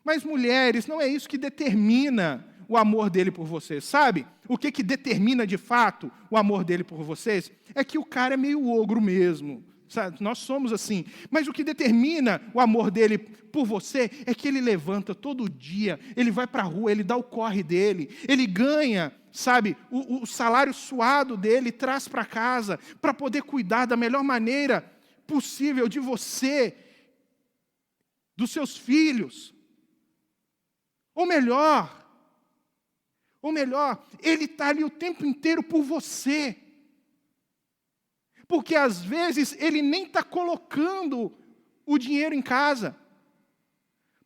Mas mulheres, não é isso que determina o amor dele por vocês, sabe? O que determina de fato o amor dele por vocês? É que o cara é meio ogro mesmo, sabe? Nós somos assim. Mas o que determina o amor dele por você é que ele levanta todo dia, ele vai para a rua, ele dá o corre dele, ele ganha, sabe, o salário suado dele, traz para casa, para poder cuidar da melhor maneira possível de você, dos seus filhos. Ou melhor, ele está ali o tempo inteiro por você. Porque às vezes ele nem está colocando o dinheiro em casa.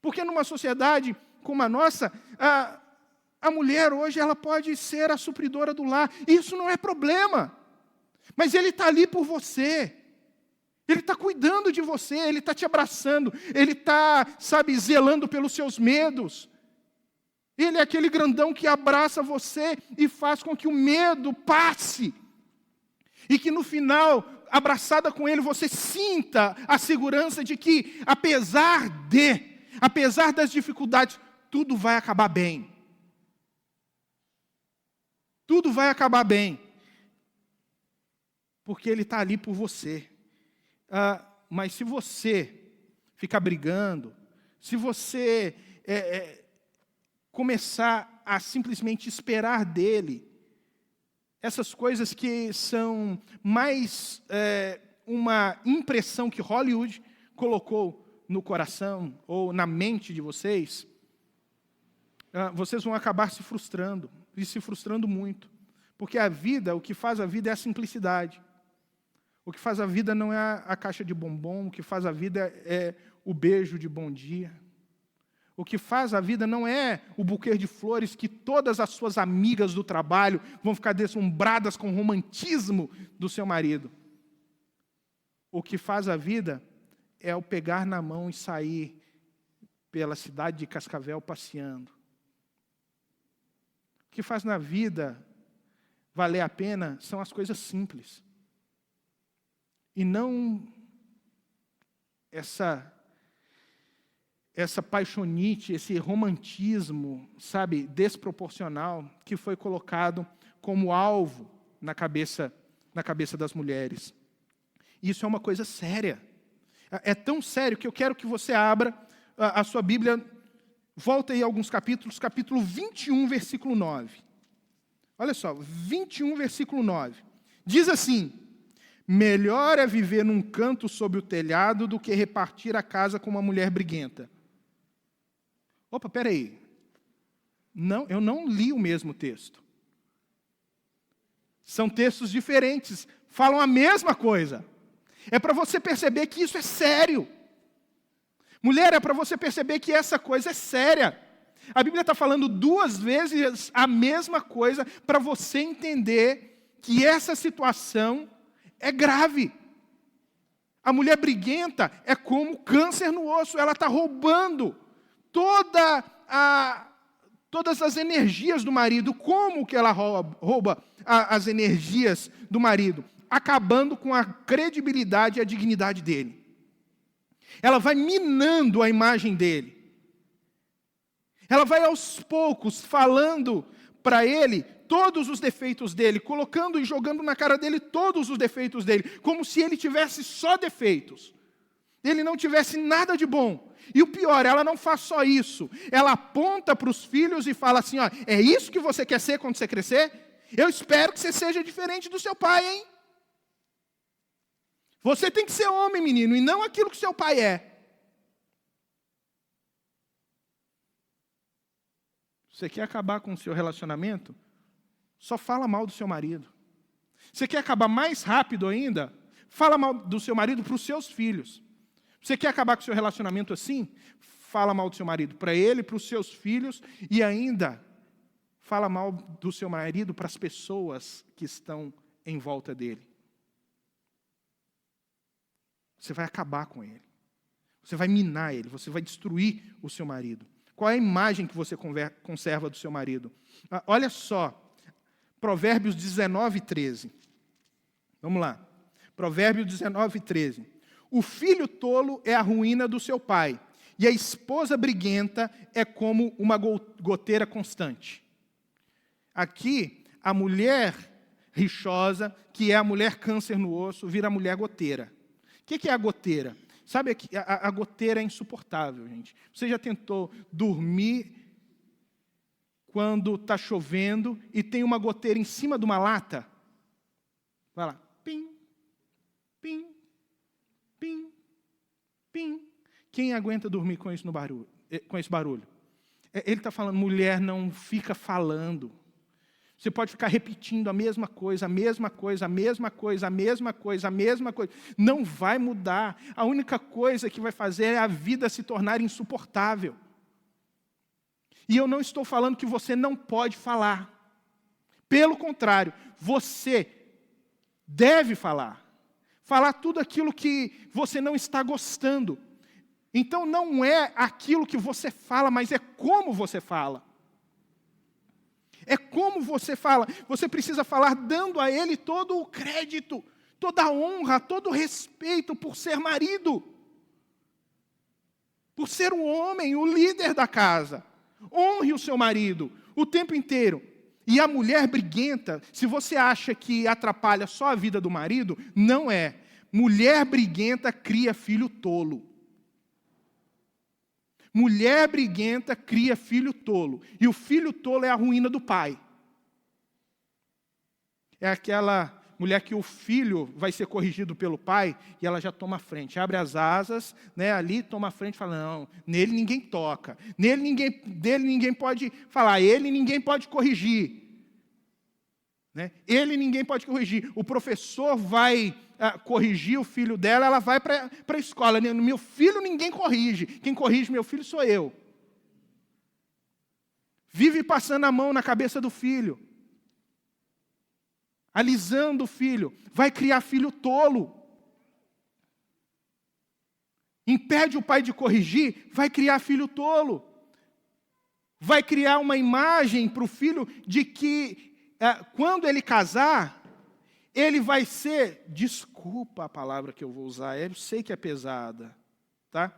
Porque numa sociedade como a nossa, a mulher hoje ela pode ser a supridora do lar. Isso não é problema. Mas ele está ali por você. Ele está cuidando de você, Ele está te abraçando, Ele está, zelando pelos seus medos. Ele é aquele grandão que abraça você e faz com que o medo passe. E que no final, abraçada com Ele, você sinta a segurança de que, apesar das dificuldades, tudo vai acabar bem. Tudo vai acabar bem. Porque Ele está ali por você. Mas se você ficar brigando, se você começar a simplesmente esperar dEle, essas coisas que são mais uma impressão que Hollywood colocou no coração ou na mente de vocês, vocês vão acabar se frustrando, e se frustrando muito. Porque o que faz a vida é a simplicidade. O que faz a vida não é a caixa de bombom, o que faz a vida é o beijo de bom dia. O que faz a vida não é o buquê de flores que todas as suas amigas do trabalho vão ficar deslumbradas com o romantismo do seu marido. O que faz a vida é o pegar na mão e sair pela cidade de Cascavel passeando. O que faz na vida valer a pena são as coisas simples. E não essa paixonite, esse romantismo, desproporcional, que foi colocado como alvo na cabeça das mulheres. Isso é uma coisa séria. É tão sério que eu quero que você abra a sua Bíblia, volta aí alguns capítulos, capítulo 21, versículo 9. Olha só, 21, versículo 9. Diz assim: melhor é viver num canto sob o telhado do que repartir a casa com uma mulher briguenta. Opa, peraí. Não, eu não li o mesmo texto. São textos diferentes, falam a mesma coisa. É para você perceber que isso é sério. Mulher, é para você perceber que essa coisa é séria. A Bíblia está falando 2 vezes a mesma coisa para você entender que essa situação é grave. A mulher briguenta é como câncer no osso, ela está roubando todas as energias do marido. Como que ela rouba as energias do marido? Acabando com a credibilidade e a dignidade dele. Ela vai minando a imagem dele. Ela vai aos poucos falando para ele todos os defeitos dele, colocando e jogando na cara dele todos os defeitos dele, como se ele tivesse só defeitos. Ele não tivesse nada de bom. E o pior, ela não faz só isso. Ela aponta para os filhos e fala assim: ó, é isso que você quer ser quando você crescer? Eu espero que você seja diferente do seu pai, hein? Você tem que ser homem, menino, e não aquilo que seu pai é. Você quer acabar com o seu relacionamento? Só fala mal do seu marido. Você quer acabar mais rápido ainda? Fala mal do seu marido para os seus filhos. Você quer acabar com o seu relacionamento assim? Fala mal do seu marido para ele, para os seus filhos, e ainda fala mal do seu marido para as pessoas que estão em volta dele. Você vai acabar com ele. Você vai minar ele, você vai destruir o seu marido. Qual é a imagem que você conserva do seu marido? Olha só, Provérbios 19, 13. Vamos lá. Provérbios 19, 13. O filho tolo é a ruína do seu pai, e a esposa briguenta é como uma goteira constante. Aqui, a mulher rixosa, que é a mulher câncer no osso, vira a mulher goteira. O que é a goteira? Sabe, a goteira é insuportável, gente. Você já tentou dormir quando está chovendo e tem uma goteira em cima de uma lata? Vai lá. Pim, pim, pim, pim. Quem aguenta dormir com esse barulho? Ele está falando, mulher, não fica falando. Você pode ficar repetindo a mesma coisa, a mesma coisa, a mesma coisa, a mesma coisa, a mesma coisa. Não vai mudar. A única coisa que vai fazer é a vida se tornar insuportável. E eu não estou falando que você não pode falar. Pelo contrário, você deve falar. falar tudo aquilo que você não está gostando. Então não é aquilo que você fala, mas é como você fala. É como você fala. Você precisa falar dando a ele todo o crédito, toda a honra, todo o respeito por ser marido, por ser o homem, o líder da casa. Honre o seu marido o tempo inteiro. E a mulher briguenta, se você acha que atrapalha só a vida do marido, não é. Mulher briguenta cria filho tolo. Mulher briguenta cria filho tolo. E o filho tolo é a ruína do pai. É aquela mulher que o filho vai ser corrigido pelo pai e ela já toma a frente. Abre as asas, né, ali, toma a frente e fala, não, nele ninguém toca. Dele ninguém pode falar. Ele ninguém pode corrigir. Né? Ele ninguém pode corrigir. O professor vai corrigir o filho dela, ela vai para a escola. Meu filho ninguém corrige. Quem corrige meu filho sou eu. Vive passando a mão na cabeça do filho. Alisando o filho. Vai criar filho tolo. Impede o pai de corrigir, vai criar filho tolo. Vai criar uma imagem para o filho de que quando ele casar, ele vai ser, desculpa a palavra que eu vou usar, eu sei que é pesada, tá?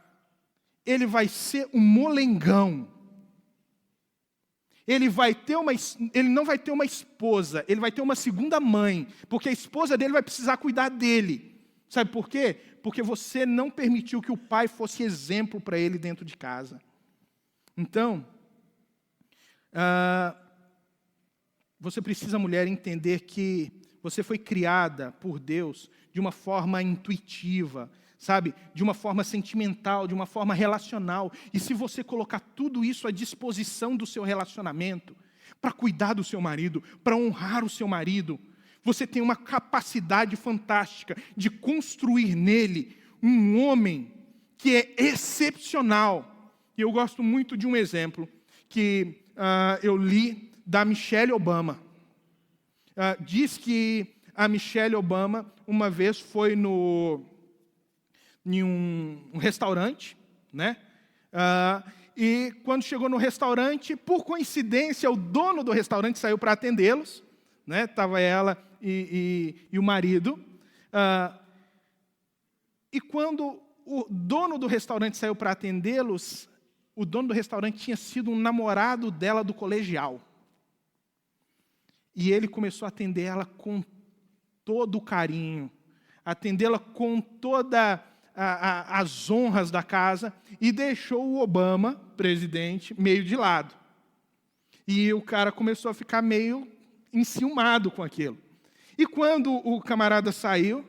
Ele vai ser um molengão. Ele não vai ter uma esposa, ele vai ter uma segunda mãe, porque a esposa dele vai precisar cuidar dele. Sabe por quê? Porque você não permitiu que o pai fosse exemplo para ele dentro de casa. Então, você precisa, mulher, entender que você foi criada por Deus de uma forma intuitiva, sabe? De uma forma sentimental, de uma forma relacional. E se você colocar tudo isso à disposição do seu relacionamento, para cuidar do seu marido, para honrar o seu marido, você tem uma capacidade fantástica de construir nele um homem que é excepcional. E eu gosto muito de um exemplo que eu li da Michelle Obama. Diz que a Michelle Obama uma vez foi em um restaurante, né? E quando chegou no restaurante, por coincidência, o dono do restaurante saiu para atendê-los, né? Estava ela e o marido. E quando o dono do restaurante saiu para atendê-los, o dono do restaurante tinha sido um namorado dela do colegial. E ele começou a atender ela com todo o carinho, atendê-la com todas as honras da casa, e deixou o Obama, presidente, meio de lado. E o cara começou a ficar meio enciumado com aquilo. E quando o camarada saiu,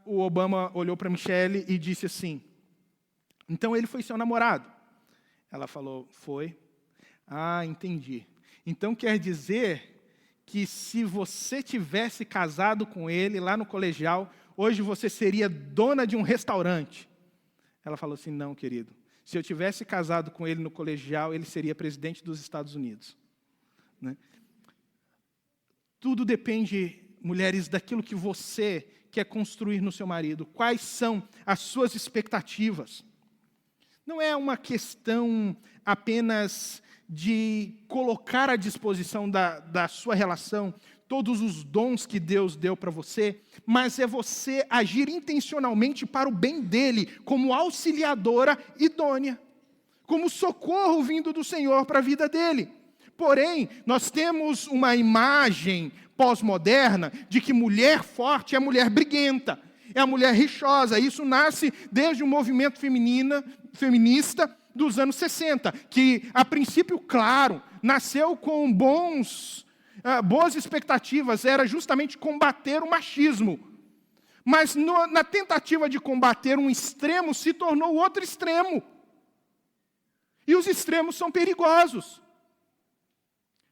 o Obama olhou para Michelle e disse assim, então ele foi seu namorado? Ela falou, foi. Entendi. Então quer dizer que se você tivesse casado com ele lá no colegial, hoje você seria dona de um restaurante. Ela falou assim, não, querido. Se eu tivesse casado com ele no colegial, ele seria presidente dos Estados Unidos. Né? Tudo depende, mulheres, daquilo que você quer construir no seu marido. Quais são as suas expectativas? Não é uma questão apenas de colocar à disposição da sua relação todos os dons que Deus deu para você, mas é você agir intencionalmente para o bem dele, como auxiliadora idônea, como socorro vindo do Senhor para a vida dele. Porém, nós temos uma imagem pós-moderna de que mulher forte é mulher briguenta, é a mulher rixosa. Isso nasce desde o movimento feminista dos anos 60, que, a princípio, claro, nasceu com boas expectativas, era justamente combater o machismo. Mas na tentativa de combater um extremo, se tornou outro extremo. E os extremos são perigosos.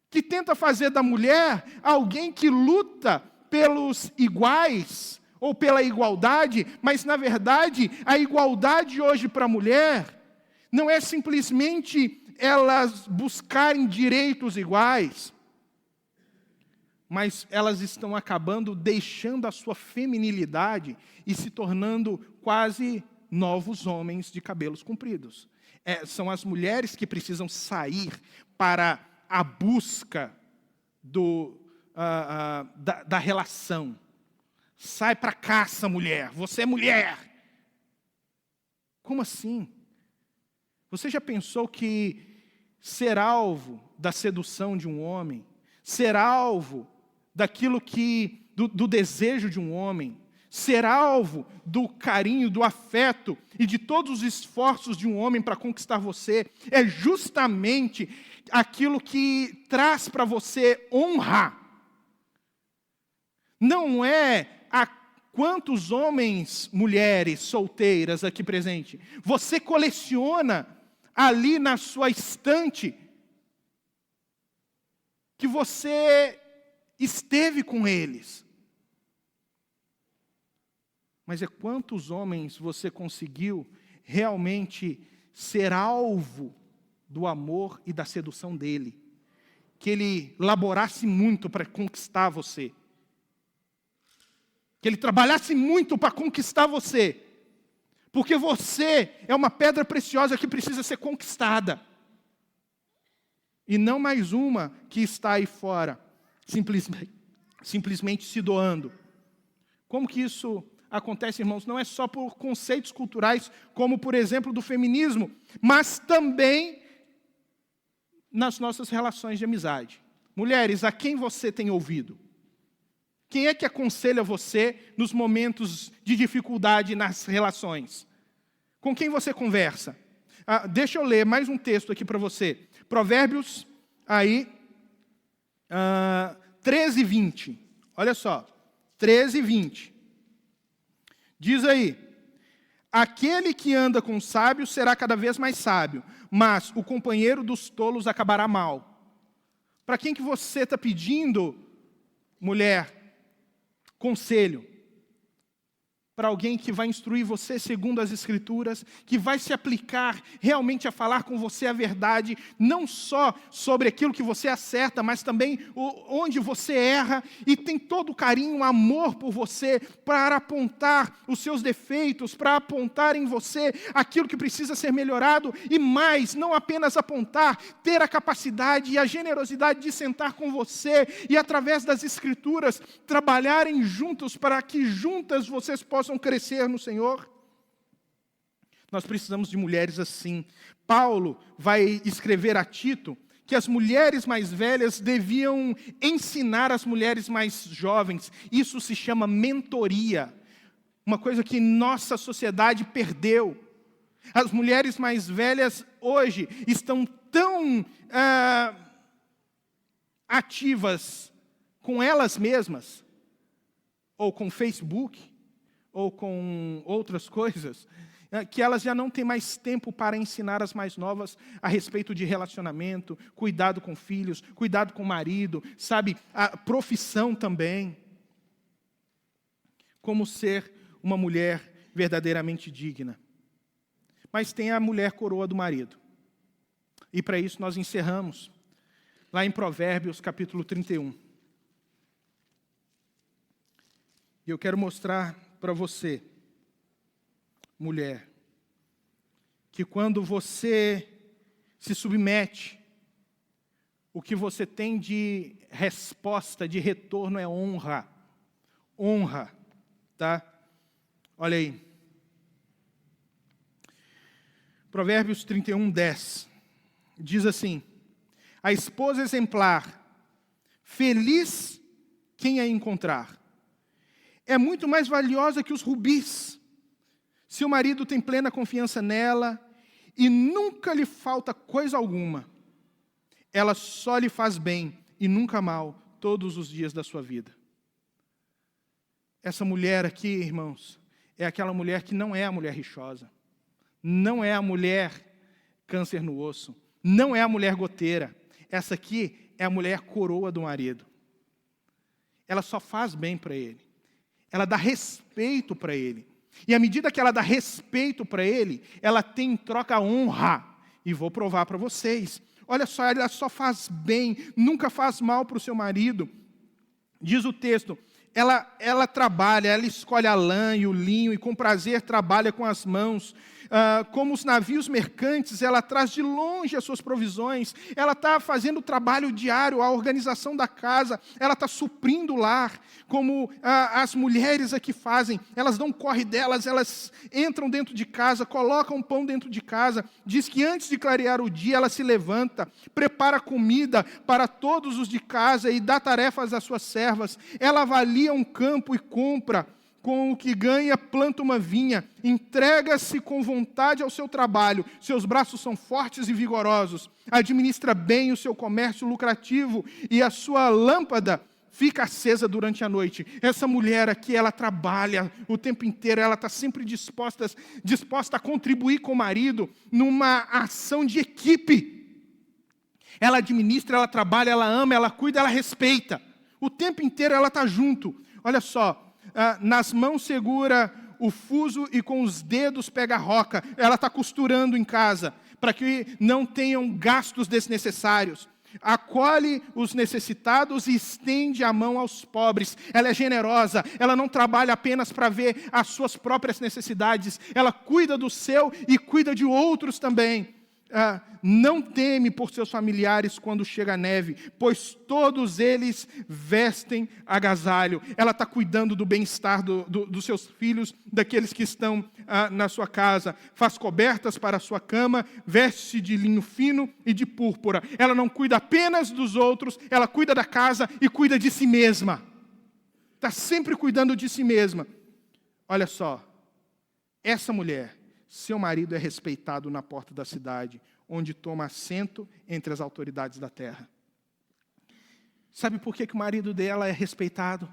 Que tenta fazer da mulher alguém que luta pelos iguais, ou pela igualdade, mas, na verdade, a igualdade hoje para a mulher não é simplesmente elas buscarem direitos iguais. mas elas estão acabando deixando a sua feminilidade e se tornando quase novos homens de cabelos compridos. São as mulheres que precisam sair para a busca da relação. Sai para a caça, mulher. Você é mulher. Como assim? Você já pensou que ser alvo da sedução de um homem, ser alvo daquilo do desejo de um homem, ser alvo do carinho, do afeto e de todos os esforços de um homem para conquistar você, é justamente aquilo que traz para você honra. Não é quantos homens, mulheres solteiras aqui presentes, você coleciona ali na sua estante, que você esteve com eles. Mas é quantos homens você conseguiu realmente ser alvo do amor e da sedução dele. Que ele laborasse muito para conquistar você. Que ele trabalhasse muito para conquistar você. Porque você é uma pedra preciosa que precisa ser conquistada. E não mais uma que está aí fora, simplesmente se doando. Como que isso acontece, irmãos? Não é só por conceitos culturais, como por exemplo do feminismo, mas também nas nossas relações de amizade. Mulheres, a quem você tem ouvido? Quem é que aconselha você nos momentos de dificuldade nas relações? Com quem você conversa? Deixa eu ler mais um texto aqui para você. Provérbios, aí, 13 e 20. Olha só, 13 e 20. Diz aí: aquele que anda com os sábios será cada vez mais sábio, mas o companheiro dos tolos acabará mal. Para quem que você está pedindo, mulher, conselho? Para alguém que vai instruir você segundo as Escrituras, que vai se aplicar realmente a falar com você a verdade, não só sobre aquilo que você acerta, mas também onde você erra, e tem todo o carinho, amor por você, para apontar os seus defeitos, para apontar em você aquilo que precisa ser melhorado, e mais, não apenas apontar, ter a capacidade e a generosidade de sentar com você, e através das Escrituras, trabalharem juntos, para que juntas vocês possam crescer no Senhor. Nós precisamos de mulheres assim. Paulo vai escrever a Tito que as mulheres mais velhas deviam ensinar as mulheres mais jovens. Isso se chama mentoria. Uma coisa que nossa sociedade perdeu. As mulheres mais velhas hoje estão tão ativas com elas mesmas, ou com Facebook, ou com outras coisas, que elas já não têm mais tempo para ensinar as mais novas a respeito de relacionamento, cuidado com filhos, cuidado com o marido, sabe, a profissão também. Como ser uma mulher verdadeiramente digna. Mas tem a mulher coroa do marido. E para isso nós encerramos lá em Provérbios capítulo 31. E eu quero mostrar para você, mulher, que quando você se submete, o que você tem de resposta, de retorno é honra. Honra, tá? Olha aí. Provérbios 31, 10. Diz assim: a esposa exemplar, feliz quem a encontrar. É muito mais valiosa que os rubis. Se o marido tem plena confiança nela e nunca lhe falta coisa alguma, ela só lhe faz bem e nunca mal todos os dias da sua vida. Essa mulher aqui, irmãos, é aquela mulher que não é a mulher rixosa, não é a mulher câncer no osso, não é a mulher goteira. Essa aqui é a mulher coroa do marido. Ela só faz bem para ele. Ela dá respeito para ele. E à medida que ela dá respeito para ele, ela tem em troca honra. E vou provar para vocês. Olha só, ela só faz bem, nunca faz mal para o seu marido. Diz o texto, ela trabalha, ela escolhe a lã e o linho e com prazer trabalha com as mãos. Como os navios mercantes, ela traz de longe as suas provisões, ela está fazendo o trabalho diário, a organização da casa, ela está suprindo o lar, como as mulheres aqui fazem, elas dão corre delas, elas entram dentro de casa, colocam pão dentro de casa, diz que antes de clarear o dia, ela se levanta, prepara comida para todos os de casa e dá tarefas às suas servas, ela avalia um campo e compra, com o que ganha, planta uma vinha, entrega-se com vontade ao seu trabalho, seus braços são fortes e vigorosos, administra bem o seu comércio lucrativo e a sua lâmpada fica acesa durante a noite. Essa mulher aqui, ela trabalha o tempo inteiro, ela está sempre disposta a contribuir com o marido numa ação de equipe. Ela administra, ela trabalha, ela ama, ela cuida, ela respeita. O tempo inteiro ela está junto. Olha só, nas mãos segura o fuso e com os dedos pega a roca. Ela está costurando em casa, para que não tenham gastos desnecessários. Acolhe os necessitados e estende a mão aos pobres. Ela é generosa, ela não trabalha apenas para ver as suas próprias necessidades, ela cuida do seu e cuida de outros também. Não teme por seus familiares quando chega a neve, pois todos eles vestem agasalho. Ela está cuidando do bem-estar dos seus filhos, daqueles que estão na sua casa. Faz cobertas para a sua cama, veste-se de linho fino e de púrpura. Ela não cuida apenas dos outros, ela cuida da casa e cuida de si mesma. Está sempre cuidando de si mesma. Olha só, essa mulher, seu marido é respeitado na porta da cidade, onde toma assento entre as autoridades da terra. Sabe por que o marido dela é respeitado?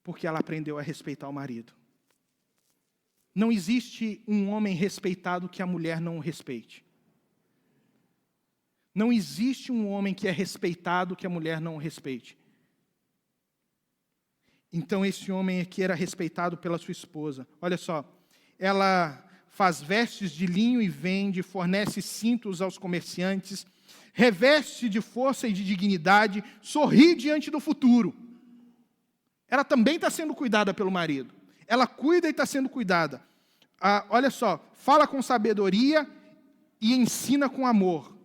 Porque ela aprendeu a respeitar o marido. Não existe um homem respeitado que a mulher não o respeite. Não existe um homem que é respeitado que a mulher não o respeite. Então esse homem aqui era respeitado pela sua esposa. Olha só, ela faz vestes de linho e vende, fornece cintos aos comerciantes, reveste de força e de dignidade, sorri diante do futuro. Ela também está sendo cuidada pelo marido. Ela cuida e está sendo cuidada. Olha só, fala com sabedoria e ensina com amor.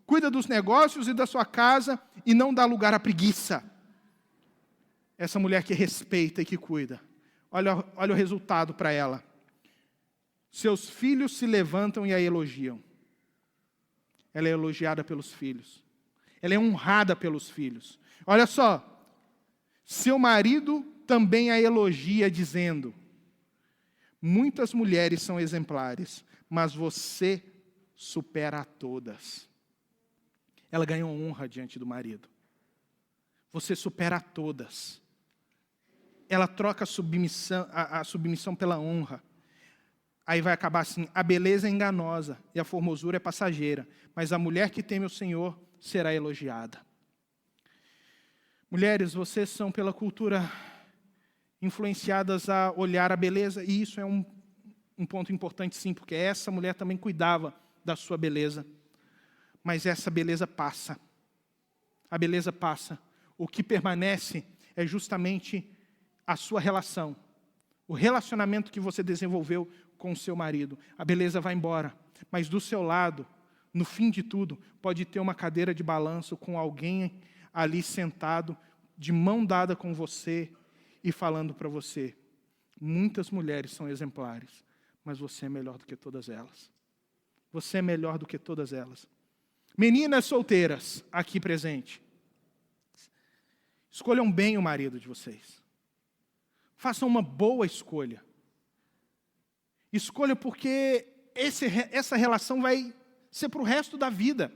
Cuida dos negócios e da sua casa e não dá lugar à preguiça. Essa mulher que respeita e que cuida. Olha o resultado para ela. Seus filhos se levantam e a elogiam. Ela é elogiada pelos filhos. Ela é honrada pelos filhos. Olha só, seu marido também a elogia, dizendo: muitas mulheres são exemplares, mas você supera a todas. Ela ganhou honra diante do marido. Você supera a todas. Ela troca a submissão pela honra. Aí vai acabar assim: a beleza é enganosa e a formosura é passageira, mas a mulher que teme o Senhor será elogiada. Mulheres, vocês são pela cultura influenciadas a olhar a beleza, e isso é um ponto importante sim, porque essa mulher também cuidava da sua beleza. Mas essa beleza passa. A beleza passa. O que permanece é justamente a sua relação, o relacionamento que você desenvolveu com o seu marido. A beleza vai embora, mas do seu lado, no fim de tudo, pode ter uma cadeira de balanço com alguém ali sentado, de mão dada com você e falando para você: muitas mulheres são exemplares, mas você é melhor do que todas elas. Você é melhor do que todas elas. Meninas solteiras aqui presentes, escolham bem o marido de vocês. Façam uma boa escolha. Escolha porque essa relação vai ser para o resto da vida.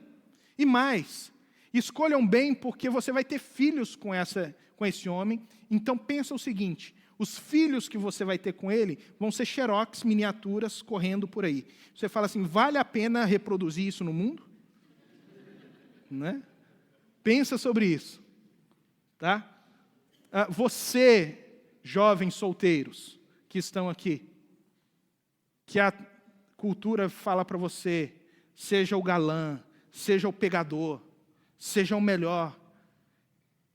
E mais, escolham bem porque você vai ter filhos com esse homem. Então pensa o seguinte: os filhos que você vai ter com ele vão ser xerox, miniaturas, correndo por aí. Você fala assim: vale a pena reproduzir isso no mundo? Né? Pensa sobre isso. Tá? Você, jovens solteiros que estão aqui, que a cultura fala para você: seja o galã, seja o pegador, seja o melhor.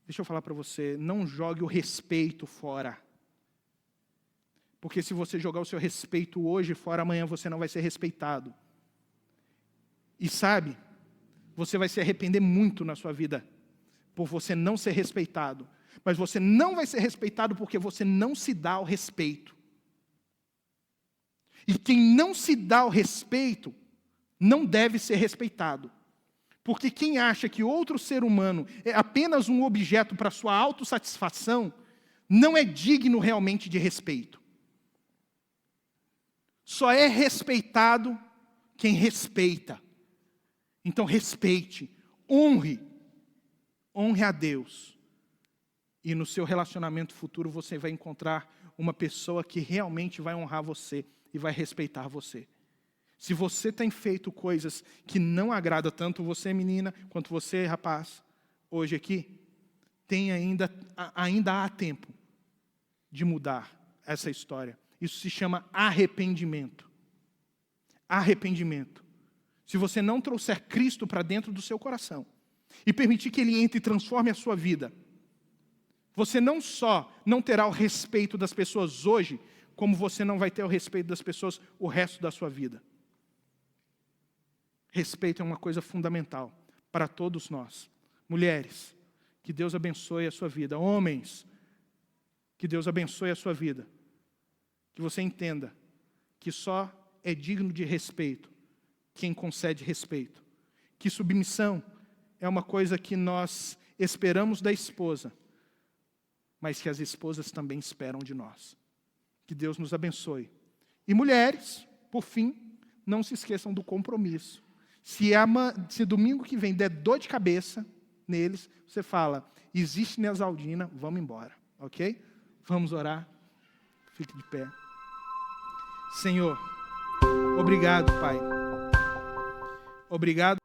deixa eu falar para você, não jogue o respeito fora. Porque se você jogar o seu respeito hoje fora, amanhã você não vai ser respeitado. E sabe, você vai se arrepender muito na sua vida por você não ser respeitado. Mas você não vai ser respeitado porque você não se dá ao respeito. E quem não se dá ao respeito, não deve ser respeitado. Porque quem acha que outro ser humano é apenas um objeto para sua autossatisfação, não é digno realmente de respeito. Só é respeitado quem respeita. Então respeite, honre a Deus. E no seu relacionamento futuro você vai encontrar uma pessoa que realmente vai honrar você e vai respeitar você. Se você tem feito coisas que não agradam tanto você, menina, quanto você, rapaz, hoje aqui, ainda há tempo de mudar essa história. Isso se chama arrependimento. Arrependimento. Se você não trouxer Cristo para dentro do seu coração e permitir que Ele entre e transforme a sua vida, você não só não terá o respeito das pessoas hoje, como você não vai ter o respeito das pessoas o resto da sua vida. Respeito é uma coisa fundamental para todos nós. Mulheres, que Deus abençoe a sua vida. Homens, que Deus abençoe a sua vida. Que você entenda que só é digno de respeito quem concede respeito. Que submissão é uma coisa que nós esperamos da esposa, mas que as esposas também esperam de nós. Que Deus nos abençoe. E mulheres, por fim, não se esqueçam do compromisso. Se domingo que vem der dor de cabeça neles, você fala, existe Neosaldina, vamos embora, ok? Vamos orar. Fique de pé. Senhor, obrigado, Pai. Obrigado.